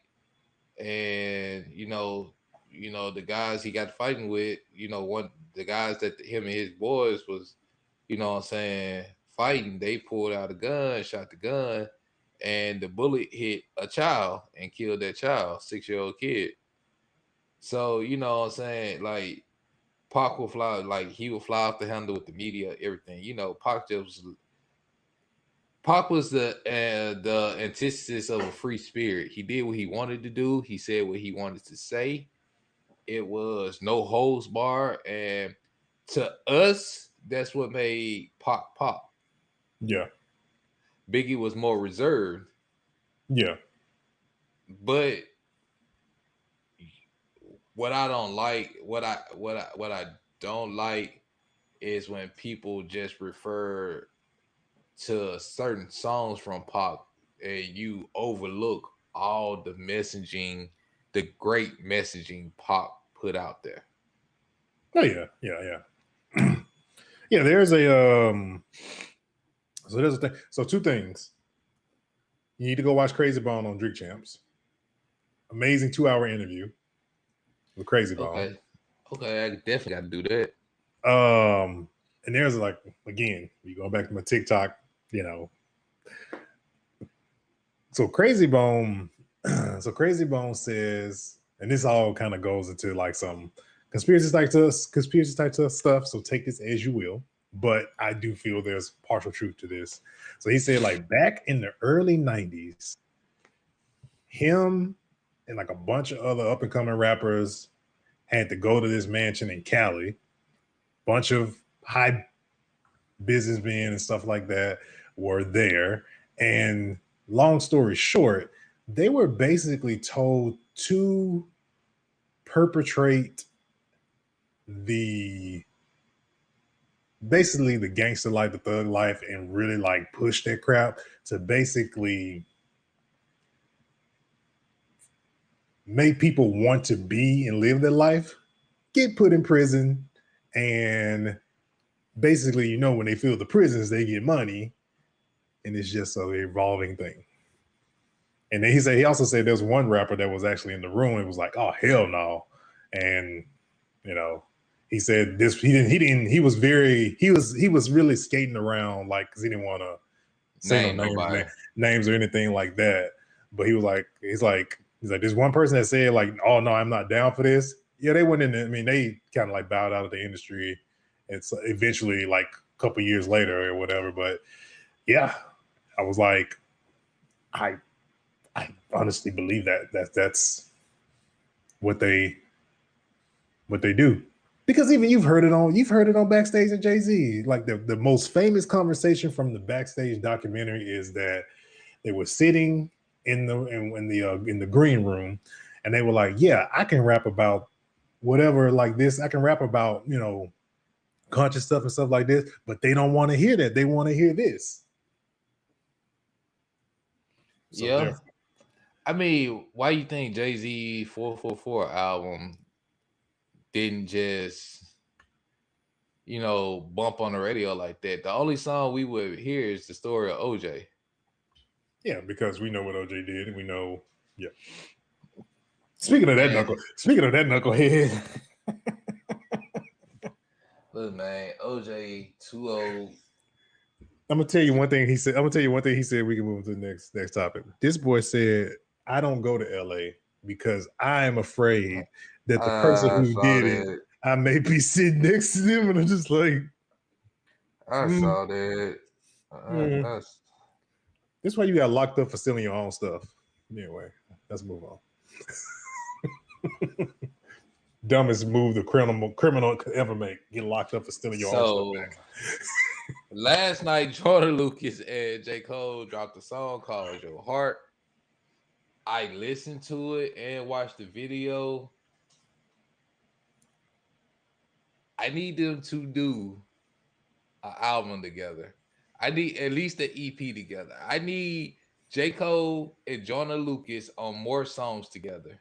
and the guys he got fighting with, one the guys that him and his boys was, what I'm saying, fighting, they pulled out a gun, shot the gun, and the bullet hit a child and killed that child, 6-year-old kid. So, what I'm saying, like, Pac will fly, like he will fly off the handle with the media, everything. Pac was the antithesis of a free spirit. He did what he wanted to do. He said what he wanted to say. It was no holds bar, and to us, that's what made Pac pop. Yeah. Biggie was more reserved. Yeah. But what I don't like, what I don't like is when people just refer to certain songs from Pac and you overlook all the messaging, the great messaging Pac put out there. Oh yeah, yeah. There's a so there's a thing. So 2 things. You need to go watch Crazy Bone on Drink Champs. Amazing 2-hour interview with Crazy Bone. Okay, I definitely got to do that. And there's like, again, you going back to my TikTok, So Crazy Bone says, and this all kind of goes into like some conspiracy type of stuff. So take this as you will, but I do feel there's partial truth to this. So he said, like, back in the early 90s, him and like a bunch of other up and coming rappers had to go to this mansion in Cali. Bunch of high businessmen and stuff like that were there. And long story short, they were basically told to perpetrate the gangster life, the thug life, and really like push that crap to basically make people want to be and live their life, get put in prison, and basically, when they fill the prisons, they get money, and it's just an evolving thing. And then he also said there's one rapper that was actually in the room and was like, "Oh hell no," and he said this. He was really skating around, like, because he didn't want to say no names or anything like that. But he was like, he's like, there's one person that said like, "Oh no, I'm not down for this." Yeah, they went in. I mean, they kind of like bowed out of the industry. It's eventually like a couple years later or whatever. But yeah, I was like, I honestly believe that's what they do, because even you've heard it on Backstage at Jay-Z. Like the most famous conversation from the Backstage documentary is that they were sitting in the green room, and they were like, yeah, I can rap about whatever like this. I can rap about, you know, conscious stuff and stuff like this, but they don't want to hear that. They want to hear this. So Yeah. therefore, I mean, why you think Jay-Z 444 album didn't just, bump on the radio like that? The only song we would hear is the story of OJ. yeah, because we know what OJ did, and we know, yeah. Speaking of that And knucklehead. look, man, OJ too old. I'm gonna tell you one thing he said. I'm gonna tell you one thing he said. We can move to the next topic. This boy said, "I don't go to LA because I am afraid that the person I who saw did it, that. I may be sitting next to them." And I'm just like, I saw that. That's That's why you got locked up for stealing your own stuff. Anyway, let's move on. Dumbest move the criminal could ever make. Get locked up for stealing your own stuff back. Last night, Jordan Lucas and J. Cole dropped a song called Your Heart. I listened to it and watched the video. I need them to do an album together. I need at least an EP together. I need J. Cole and Jordan Lucas on more songs together.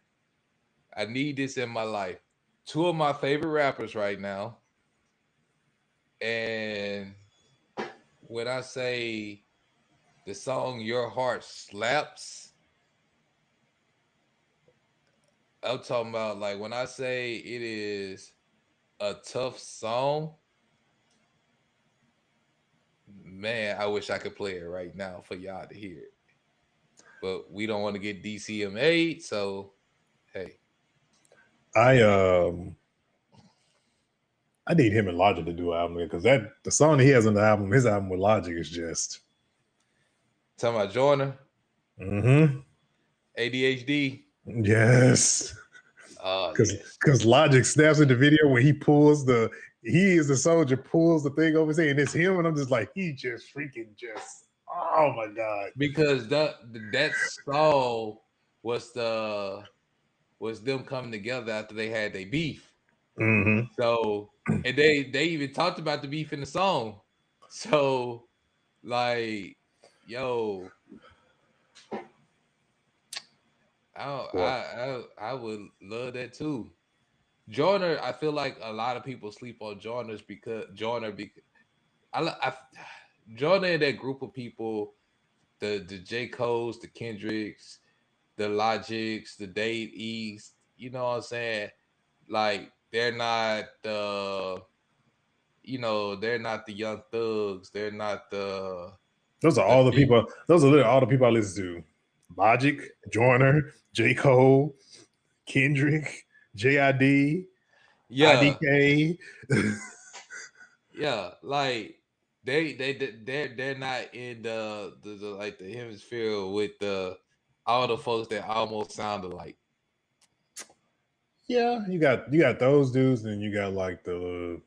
I need this in my life. Two of my favorite rappers right now. And when I say the song Your Heart slaps, I'm talking about like when I say it is a tough song, man, I wish I could play it right now for y'all to hear it. But we don't want to get DCMA, so hey. I need him and Logic to do an album because the song that he has on the album, his album with Logic is just Talking about Joyner. ADHD. Yes. Yes. Because Logic snaps in the video when he is the soldier, pulls the thing over his head, and it's him, and I'm just like, he just freaking oh my God. Because that song was them coming together after they had their beef. So, and they even talked about the beef in the song. So, like, yo, I would love that too. Joyner, I feel like a lot of people sleep on Joyner because Joyner and that group of people, the J. Cole's, the Kendricks, the Logics, the Dave East, you know what I'm saying? Like they're not they're not the Young Thugs. They're not the Those are all the people. Those are literally all the people I listen to. Logic, Joyner, J. Cole, Kendrick, JID, IDK. Yeah, like they're not in the like the hemisphere with all the folks that almost sound alike. Yeah, you got those dudes, and you got like the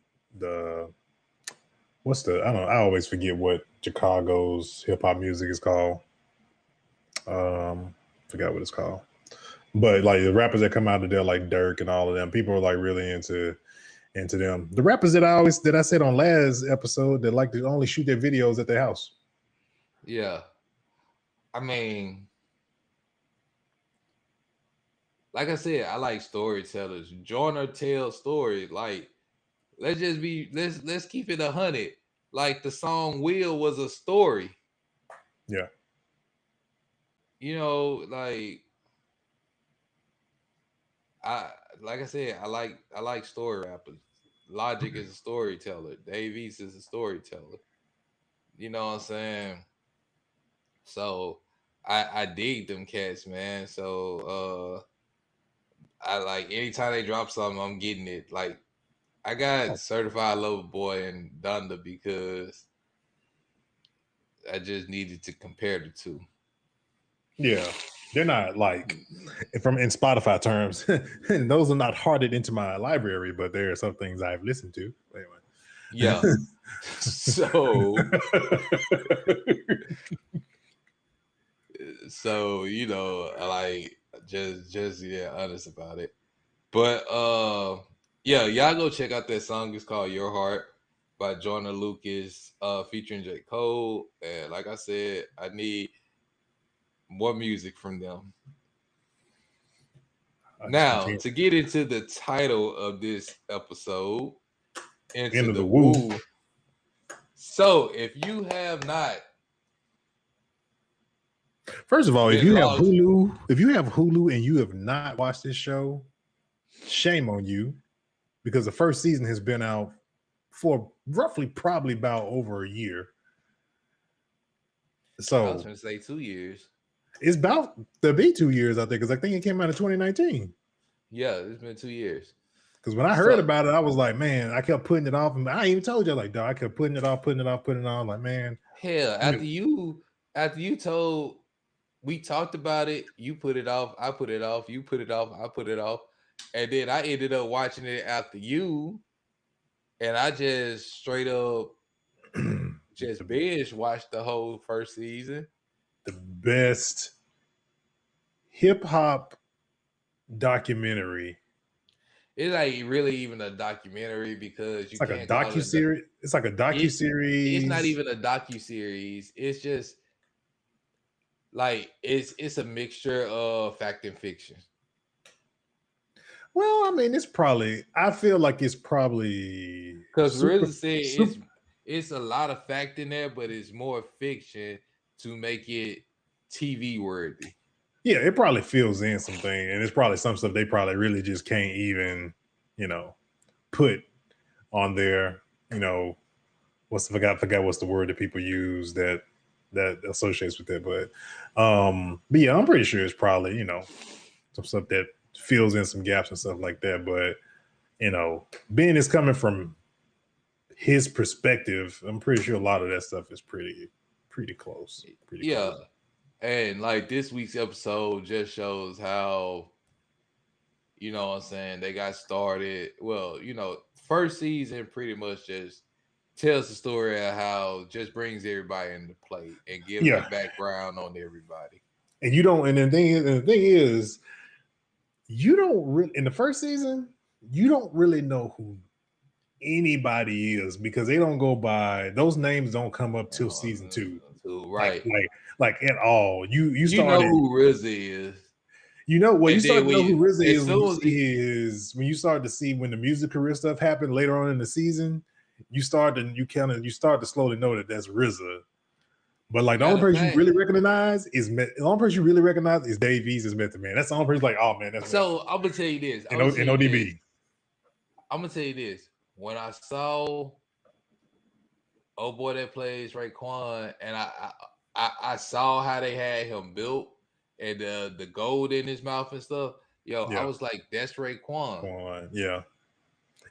what's the I don't know, I always forget what Chicago's hip hop music is called. Forgot what it's called. But like the rappers that come out of there, like Dirk and all of them, people are like really into them. The rappers that I said on last episode that like to only shoot their videos at their house. Yeah. I mean, like I said, I like storytellers. Joyner tells stories. Like, let's keep it 100. Like the song "Will" was a story. Yeah. Like like I said, I like story rappers. Logic is a storyteller. Dave East is a storyteller. You know what I'm saying? So I dig them cats, man. So I like anytime they drop something, I'm getting it. Like I got Certified Lover Boy and Donda because I just needed to compare the two. Yeah. They're not like in Spotify terms, those are not hearted into my library, but there are some things I've listened to. Anyway. Yeah. So like just honest about it. But yeah, y'all go check out that song. It's called Your Heart by Joyner Lucas, featuring J. Cole. And like I said, I need more music from them. I just Now, continue. to get into the title of this episode, Into End of the the woo. Woo. So, if you have not First of all, been logged, if you have Hulu and you have not watched this show, shame on you, because the first season has been out for roughly probably about over a year. I was So going to say 2 years. it's about to be 2 years, I think, because I think it came out in 2019. Yeah, it's been 2 years. Because when I heard So, about it, I was like, man, I kept putting it off. And I even told you, like, dog, I kept putting it off. Like, man, hell, I mean, after you told, we talked about it, you put it off, I put it off, you put it off, I put it off, and then I ended up watching it after you, and I just straight up just binge watched the whole first season. the best hip hop documentary. It's like really even a documentary because you It's like a can't call it docu-series. It's like a it's not docu-series. even a docu-series. It's just like it's a mixture of fact and fiction. Well, I mean, it's probably, I feel like it's probably Because super, really said super. it's a lot of fact in there, but it's more fiction to make it TV worthy. Yeah, it probably fills in something. And it's probably some stuff they probably really just can't even, you know, put on there, you know, forgot what's the word that people use that associates with it, but yeah, I'm pretty sure it's probably, you know, some stuff that fills in some gaps and stuff like that. But you know, being is coming from his perspective, I'm pretty sure a lot of that stuff is pretty close, pretty Yeah. close. And like this week's episode just shows how, what I'm saying, they got started. Well, first season pretty much just tells the story of how just brings everybody into play and gives Yeah, the background on everybody. and you don't, and the thing is, you don't really in the first season, you don't really know who anybody is because they don't go by those names don't come up till season two. Like Right. like at all. You You know started, who RZA is. you know, well, you And start then to know who RZA as is when you soon as see when you start to see when the music career stuff happened later on in the season, you start to slowly know that that's RZA. But like the only matter of person you fact, really recognize is Dave East is Method Man. That's the only person like, oh man, that's Method. so I'm gonna tell you this. And ODB. I'm gonna tell you this. When I saw oh boy that plays Raekwon, and I saw how they had him built and the gold in his mouth and stuff. Yo, I Yeah. was like, that's Raekwon. Yeah.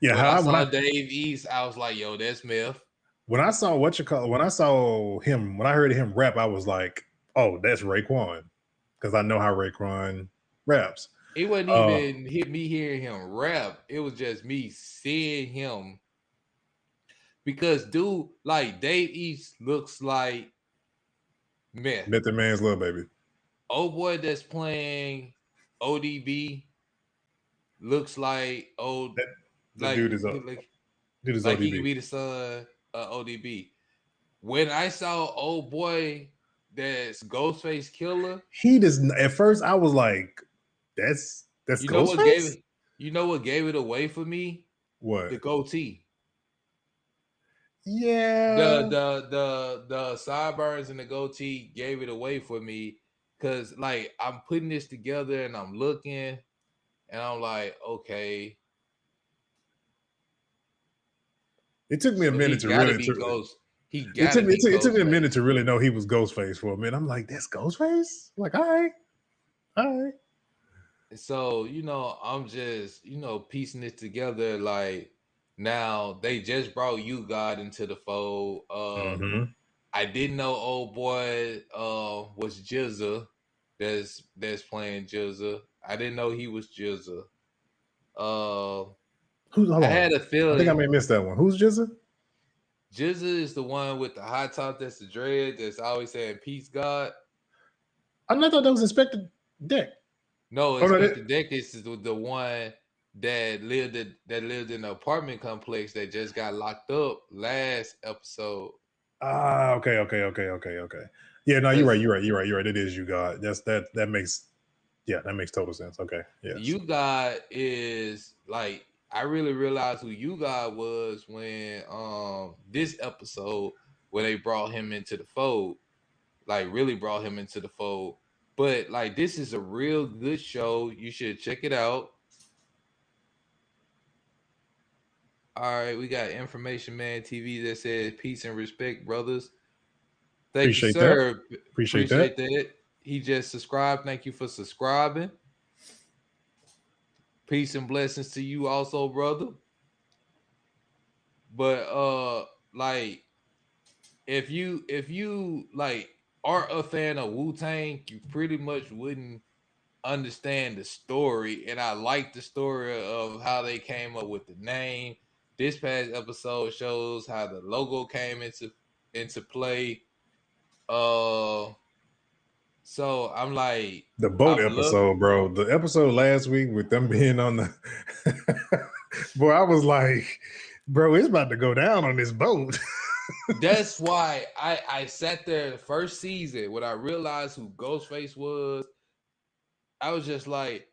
Yeah. When I saw Dave East, I was like, yo, that's Myth. When I saw when I saw him, when I heard him rap, I was like, oh, that's Raekwon. Because I know how Raekwon raps. It wasn't even me hearing him rap. It was just me seeing him. Because dude, like Dave East looks like Myth. Method Man's Lil Baby. Oh boy that's playing ODB looks like That dude is like he ODB. could be the son of ODB. When I saw oh boy that's Ghostface Killer, He does. At first, I was like, that's you know what gave Ghostface. it gave it away for me? What? The goatee. Yeah. The sideburns and the goatee gave it away for me because like I'm putting this together and I'm looking and I'm like, okay. It took me a minute to Gotta really. be Ghost. He It gotta be it took me a Ghostface. minute to really know he was Ghostface for a minute. I'm like, that's Ghostface. I'm like, all right. So, I'm just, piecing it together. Like now they just brought you God into the fold. Mm-hmm. I didn't know old boy was Jizza that's playing Jizza. I didn't know he was Jizza. Hold I on. had a I think I feeling may miss that one. Who's Jizza? Jizza is the one with the high top that's the dread that's always saying peace God. I thought that was Inspector Deck. No, Oh no, Inspector Deck is the one that lived in the apartment complex that just got locked up last episode. okay. Yeah, no, you're right. Because You're right. It is You God. That makes that makes total sense. Okay, yes. You God is like I really realized who You God was when this episode where they brought him into the fold, like really brought him into the fold. But like this is a real good show. You should check it out. All right, we got Information Man TV that says peace and respect, brothers. Thank you, Appreciate that. sir. Appreciate that. Appreciate that. He just subscribed. Thank you for subscribing. Peace and blessings to you also, brother. But like if you like are a fan of Wu-Tang, you pretty much wouldn't understand the story. And I like the story of how they came up with the name. This past episode shows how the logo came into play. Uh so I'm like The boat I'm love episode, bro. The episode last week with them being on the boy, I was like, bro, it's about to go down on this boat. that's why I sat there the first season when I realized who Ghostface was. I was just like,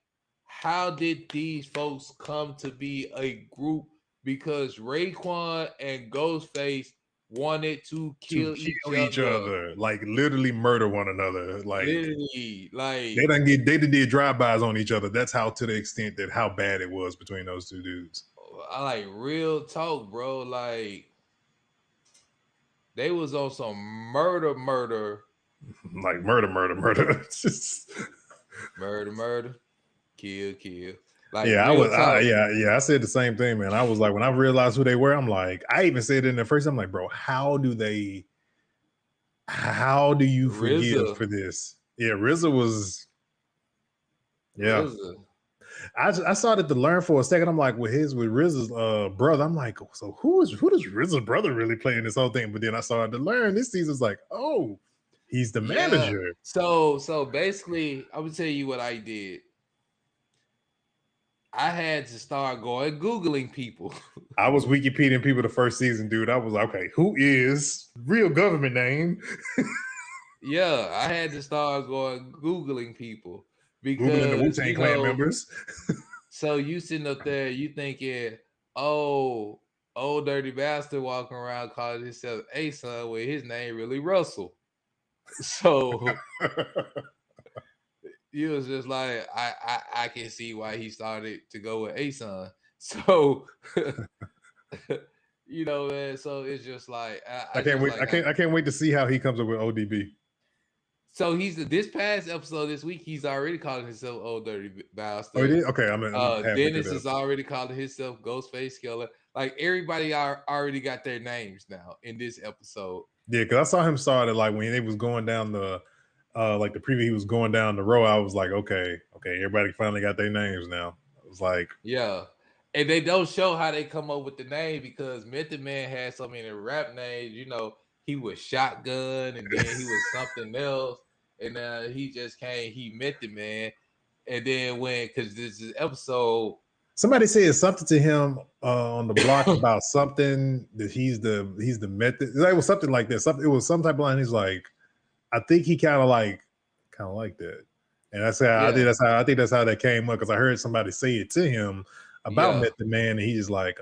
how did these folks come to be a group? Because Raekwon and Ghostface wanted to To kill each kill each other. other, like literally murder one another. Like Literally, like they did drive-bys on each other. That's how, to the extent that how bad it was between those two dudes. I like real talk, bro. Like they was on some murder, Like murder. Just, murder, kill. Like yeah, real talk. I said the same thing, man. I was like, when I realized who they were, I'm like, I even said it in the first. I'm like, bro, how do you forgive RZA, for this? Yeah, RZA was. Yeah, RZA. I started to learn for a second. I'm like, with RZA's brother. I'm like, so who does RZA's brother really play in this whole thing? But then I started to learn this season's like, oh, he's the Yeah. manager. So basically, I would tell you what I did. I had to start going Googling people. I was Wikipediaing people the first season, dude. I was like, okay, who is real government name? Yeah, I had to start going Googling people Googling the because Wu-Tang Clan members. so you sitting up there, you thinking, oh, old dirty bastard walking around calling himself A son when his name really Russell. So you was just like, I can see why he started to go with A son. So man, so it's just like I can't just wait. like I can't wait to see how he comes up with ODB. so he's this past episode this week, he's already calling himself old dirty Oh, he bastard. did? Okay, I'm halfway through Dennis that. is already calling himself Ghostface Killer. Like everybody already got their names now in this episode. Yeah, because I saw him started like when he was going down the like the preview, he was going down the row. I was like, okay, everybody finally got their names now. I was like, Yeah. And they don't show how they come up with the name because Method Man had so many rap names. He was Shotgun and then he was something else. And he just came, he Method Man. And then because this is episode. somebody said something to him on the block about something that he's the method. It was something like that. Something, it was some type of line. He's like, I think he kind of like that. And that's how Yeah. I think that's how that came up, because I heard somebody say it to him about Yeah. Method Man, and he just like,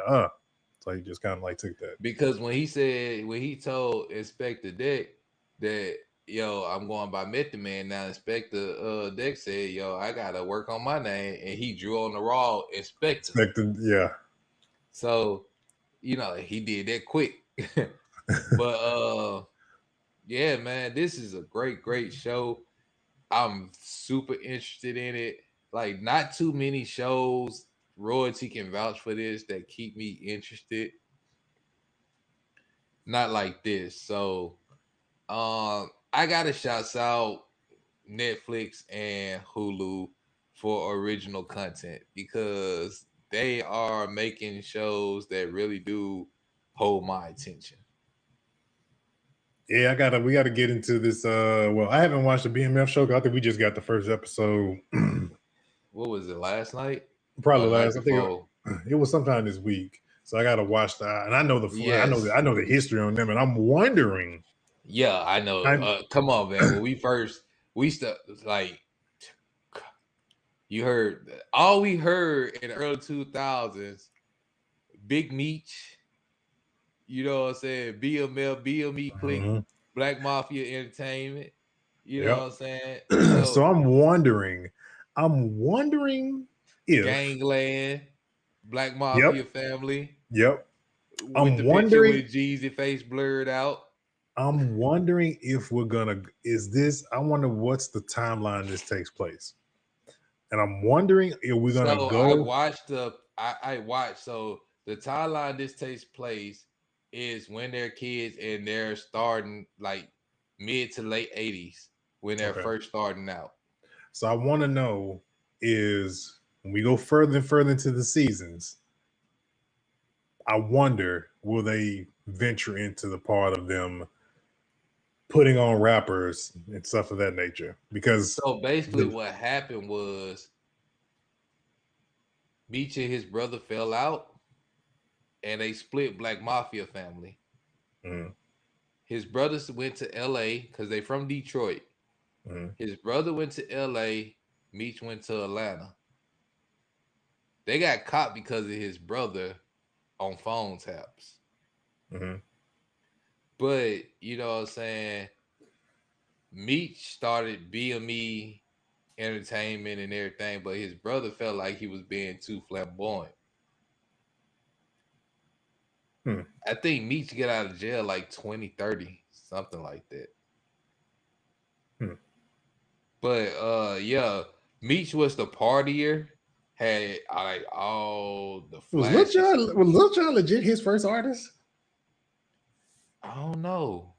so he just kind of like took that. Because when he told Inspector Deck that I'm going by Method Man now, Inspector Deck said, I gotta work on my name, and he drew on the raw Inspector. Yeah. So, he did that quick. But yeah, man, this is a great show. I'm super interested in it. Like, not too many shows royalty can vouch for this that keep me interested. Not like this. So I gotta shout out Netflix and Hulu for original content because they are making shows that really do hold my attention. Yeah, we gotta get into this. Well, I haven't watched the BMF show. I think we just got the first episode what was it, last night or Probably night last. I think before? it was sometime this week. So I got to watch that, and I know Yes. I know the history on them, and I'm wondering. Yeah, I know. I'm Come on, man. When we like you heard all we heard in the early 2000s, Big Meech, you know what I'm saying? BML, BME Click, Mhm. Black Mafia Entertainment, you know Yep. what I'm saying? So So I'm wondering if. Gangland, Black Yep. Mafia Family, Yep. with the I'm picture wondering. with Jeezy face blurred out. I'm wondering if we're gonna. Is this? I wonder what's the timeline this takes place, and I'm wondering if we're gonna So I go. watched I watched so the timeline this takes place is when they're kids and they're starting like mid to late 80s when they're Okay. first starting out. So I want to know is when we go further and further into the seasons, I wonder will they venture into the part of them putting on rappers and stuff of that nature? Because So basically the what happened was Meech and his brother fell out and they split Black Mafia Family. mm, His brothers went to LA because they from Detroit. mm, His brother went to LA, Meech went to Atlanta. They got caught because of his brother on phone taps. mm, But you know what I'm saying? Meech started BME entertainment and everything, but his brother felt like he was being too flamboyant. mm. I think Meech get out of jail like 2030, something like that. Hmm. But yeah, Meech was the partier, had like all the flashy stuff. Was Lil Jon legit his first artist? I don't know.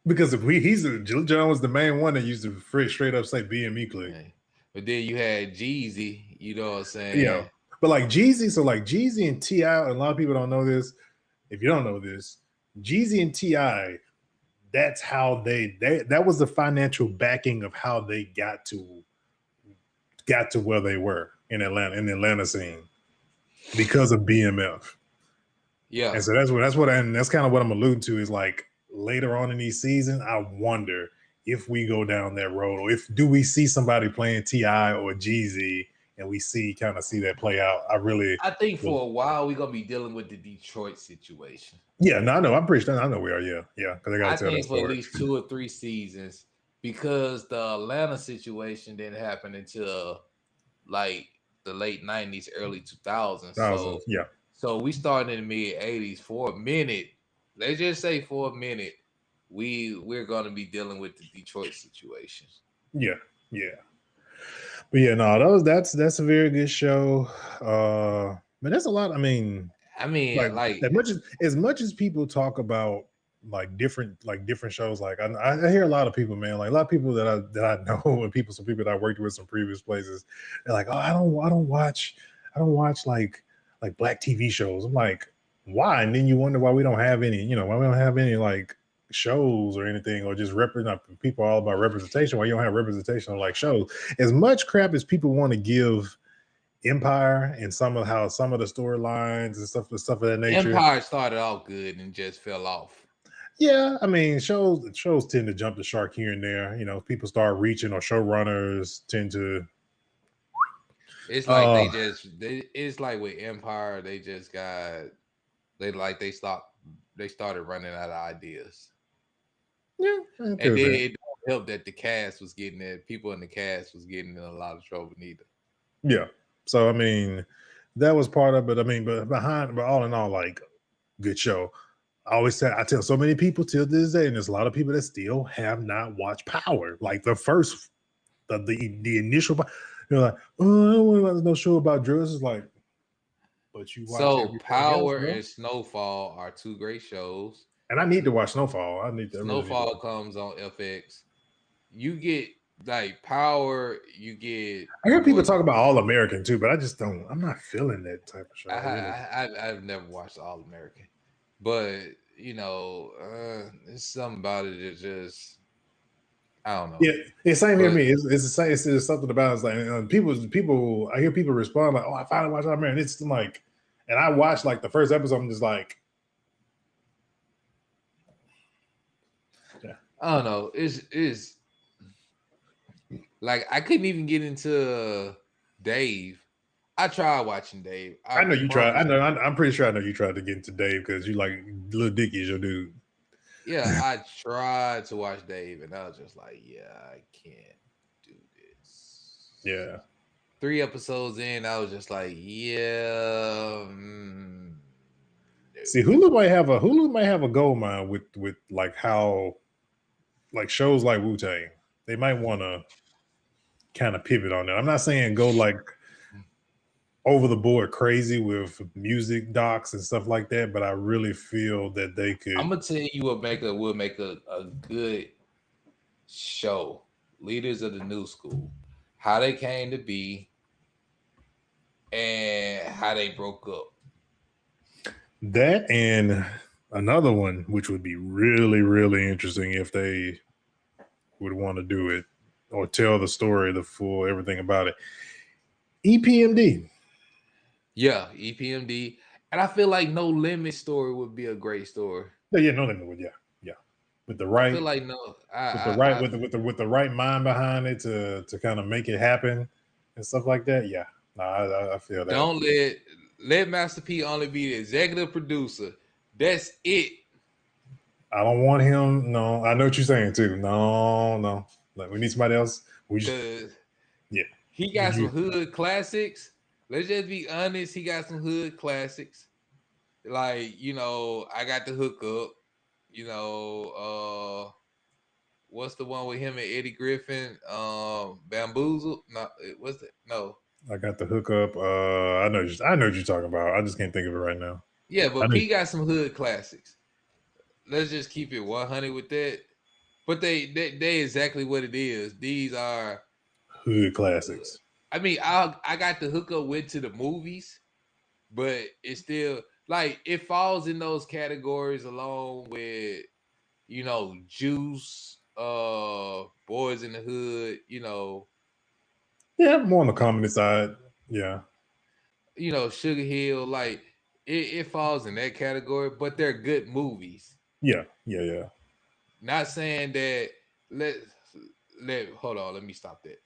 Because if he's Lil Jon was the main one that used to straight up say BME click. Man. But then you had Jeezy, you know what I'm Yeah. saying? But like Jeezy, so like Jeezy and T.I., a lot of people don't know this. If you don't know this, Jeezy and T.I., that's how they that was the financial backing of how they got to where they were in the Atlanta scene because of BMF. Yeah. And so and that's kind of what I'm alluding to is like later on in these seasons, I wonder if we go down that road or if do we see somebody playing T.I. or Jeezy and we kind of see that play out. I really I think will. for a while we're gonna be dealing with the Detroit situation. Yeah, no, I know. I'm pretty sure I know we are. Yeah, yeah, because I got I to tell that think for at story. least 2 or 3 seasons because the Atlanta situation didn't happen until like the late 90s, early 2000s. Thousands, yeah, So we started in the mid 80s for a minute. Let's just say for a minute, we're gonna be dealing with the Detroit situation. yeah, yeah. But yeah, no, that's a very good show. But that's a lot. I mean, I mean, like like as much as people talk about like different shows, like I hear a lot of people, man, like a lot of people that I know and some people that I worked with some previous places, they're like, oh, I don't watch like black TV shows. I'm like, why? And then you wonder why we don't have any, why we don't have any like shows or anything, or just represent people are all about representation. Why you don't have representation on like shows? As much crap as people want to give Empire and some of the storylines and stuff of that nature. Empire started off good and just fell off. Yeah, I mean, shows tend to jump the shark here and there. People start reaching, or showrunners tend to. It's like Uh, it's like with Empire, they just got they started running out of ideas. yeah, And there's then that. it don't help that the cast was getting it. People in the cast was getting in a lot of trouble neither. Yeah, so I mean, that was part of it. I mean, but all in all, like good show. I always say I tell so many people till this day, and there's a lot of people that still have not watched Power, like the initial. They're like, oh, I don't want to watch no show about drugs. It's like, but you watch So everything else, Power bro. and Snowfall are two great shows. And I need to watch Snowfall. I really need to Snowfall watch. comes on FX. You get like Power, you get I hear people what talk about All American too, but I just don't. I'm not feeling that type of show. I, I really. I've never watched All American, but you know, there's something about it that just I don't know. Yeah, it's same here. But Me, it's the same. It's something about it's like people. I hear people respond like, "Oh, I finally watched Iron Man." It's like, and I watched like the first episode. I'm just like, yeah. I don't know. It's like I couldn't even get into Dave. I tried watching Dave. I I know you tried. I promise know. you. I'm pretty sure I know you tried to get into Dave because you like Lil Dicky is your dude. Yeah, I tried to watch Dave, and I was just like, yeah, I can't do this. Yeah. 3 episodes in, I was just like, yeah, no. See, Hulu might have a gold mine with like how like shows like Wu-Tang. They might want to kind of pivot on that. I'm not saying go like over the board crazy with music docs and stuff like that, but I really feel that they I'm could. gonna tell you what will make a good show. Leaders of the New School, how they came to be, and how they broke up. That and another one, which would be really, really interesting if they would want to do it or tell the story, the full everything about it. EPMD. Yeah, EPMD, and I feel like No Limit story would be a great story. Yeah, no, they would. Yeah, yeah. With the I feel right, like no, with the right, I with the right mind behind it to kind of make it happen and stuff like that. Yeah, no, I feel that. don't let Master P only be the executive producer. That's it. I don't want him. No, I know what you're saying too. No, no. Like we need somebody else. We just Cause yeah. he got some You hood classics. Let's just be honest. He got some hood classics. Like, I got the hook up. What's the one with him and Eddie Griffin? Bamboozle? No, what's it? No. I got the hookup. I know what you're talking about. I just can't think of it right now. Yeah, I but know P got some hood classics. Let's just keep it 100 with that. But they exactly what it is. These are hood classics. I mean, I got the hookup went to the movies, but it's still like it falls in those categories along with Juice, Boys in the Hood, Yeah, more on the comedy side. Yeah, Sugar Hill, like it falls in that category, but they're good movies. yeah, yeah, yeah. Not saying that let hold on, let me stop that.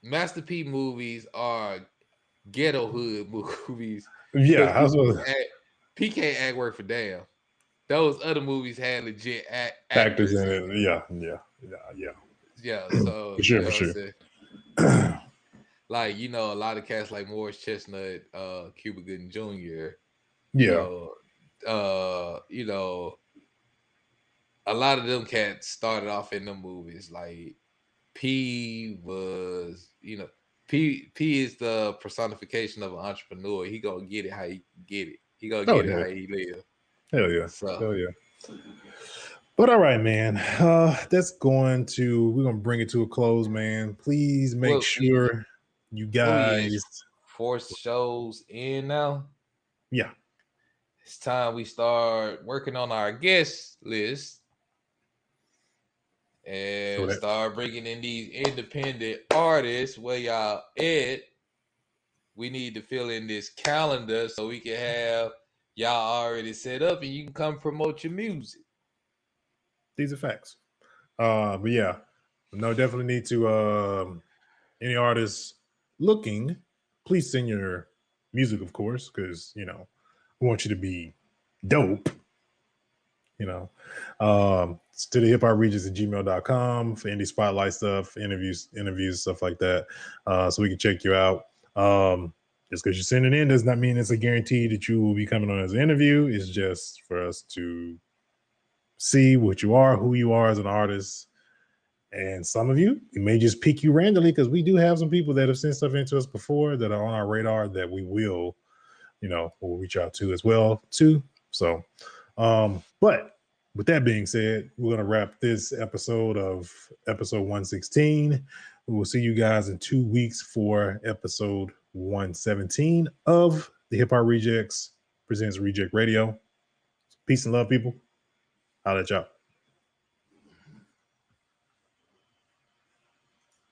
Master P movies are ghetto hood movies Yeah, because I was P can't act work for damn. Those other movies had legit factors actors in in it. it. Yeah, yeah, yeah, yeah. Yeah, so For sure, you know for what I'm sure. saying? Like, a lot of cats like Morris Chestnut, Cuba Gooding Jr., you Yeah. know, a lot of them cats started off in the movies. Like P was, P is the personification of an entrepreneur. He gonna get it how he get it. He gonna Oh get it yeah. how he live. Hell yeah. So Hell yeah. But all right, man. That's going to we're gonna bring it to a close, man. Please make what we sure you what we in guys. 4 shows in now. Yeah. It's time we start working on our guest list So and that start bringing in these independent artists. Where y'all at? We need to fill in this calendar so we can have y'all already set up and you can come promote your music. these are facts. But yeah, no, definitely need to any artists looking, please send your music, of course, because we want you to be dope. You know, it's to the hip hop regions at gmail.com for indie spotlight stuff, interviews, stuff like that. So we can check you out. Just because you send it in does not mean it's a guarantee that you will be coming on as an interview. It's just for us to see what you are, who you are as an artist. And some of you, we may just pick you randomly because we do have some people that have sent stuff into us before that are on our radar that we will, we'll reach out to as well too. So, but with that being said, we're going to wrap this episode of episode 116. We will see you guys in 2 weeks for episode 117 of the Hip Hop Rejects presents Reject Radio. Peace and love, people. I'll let y'all.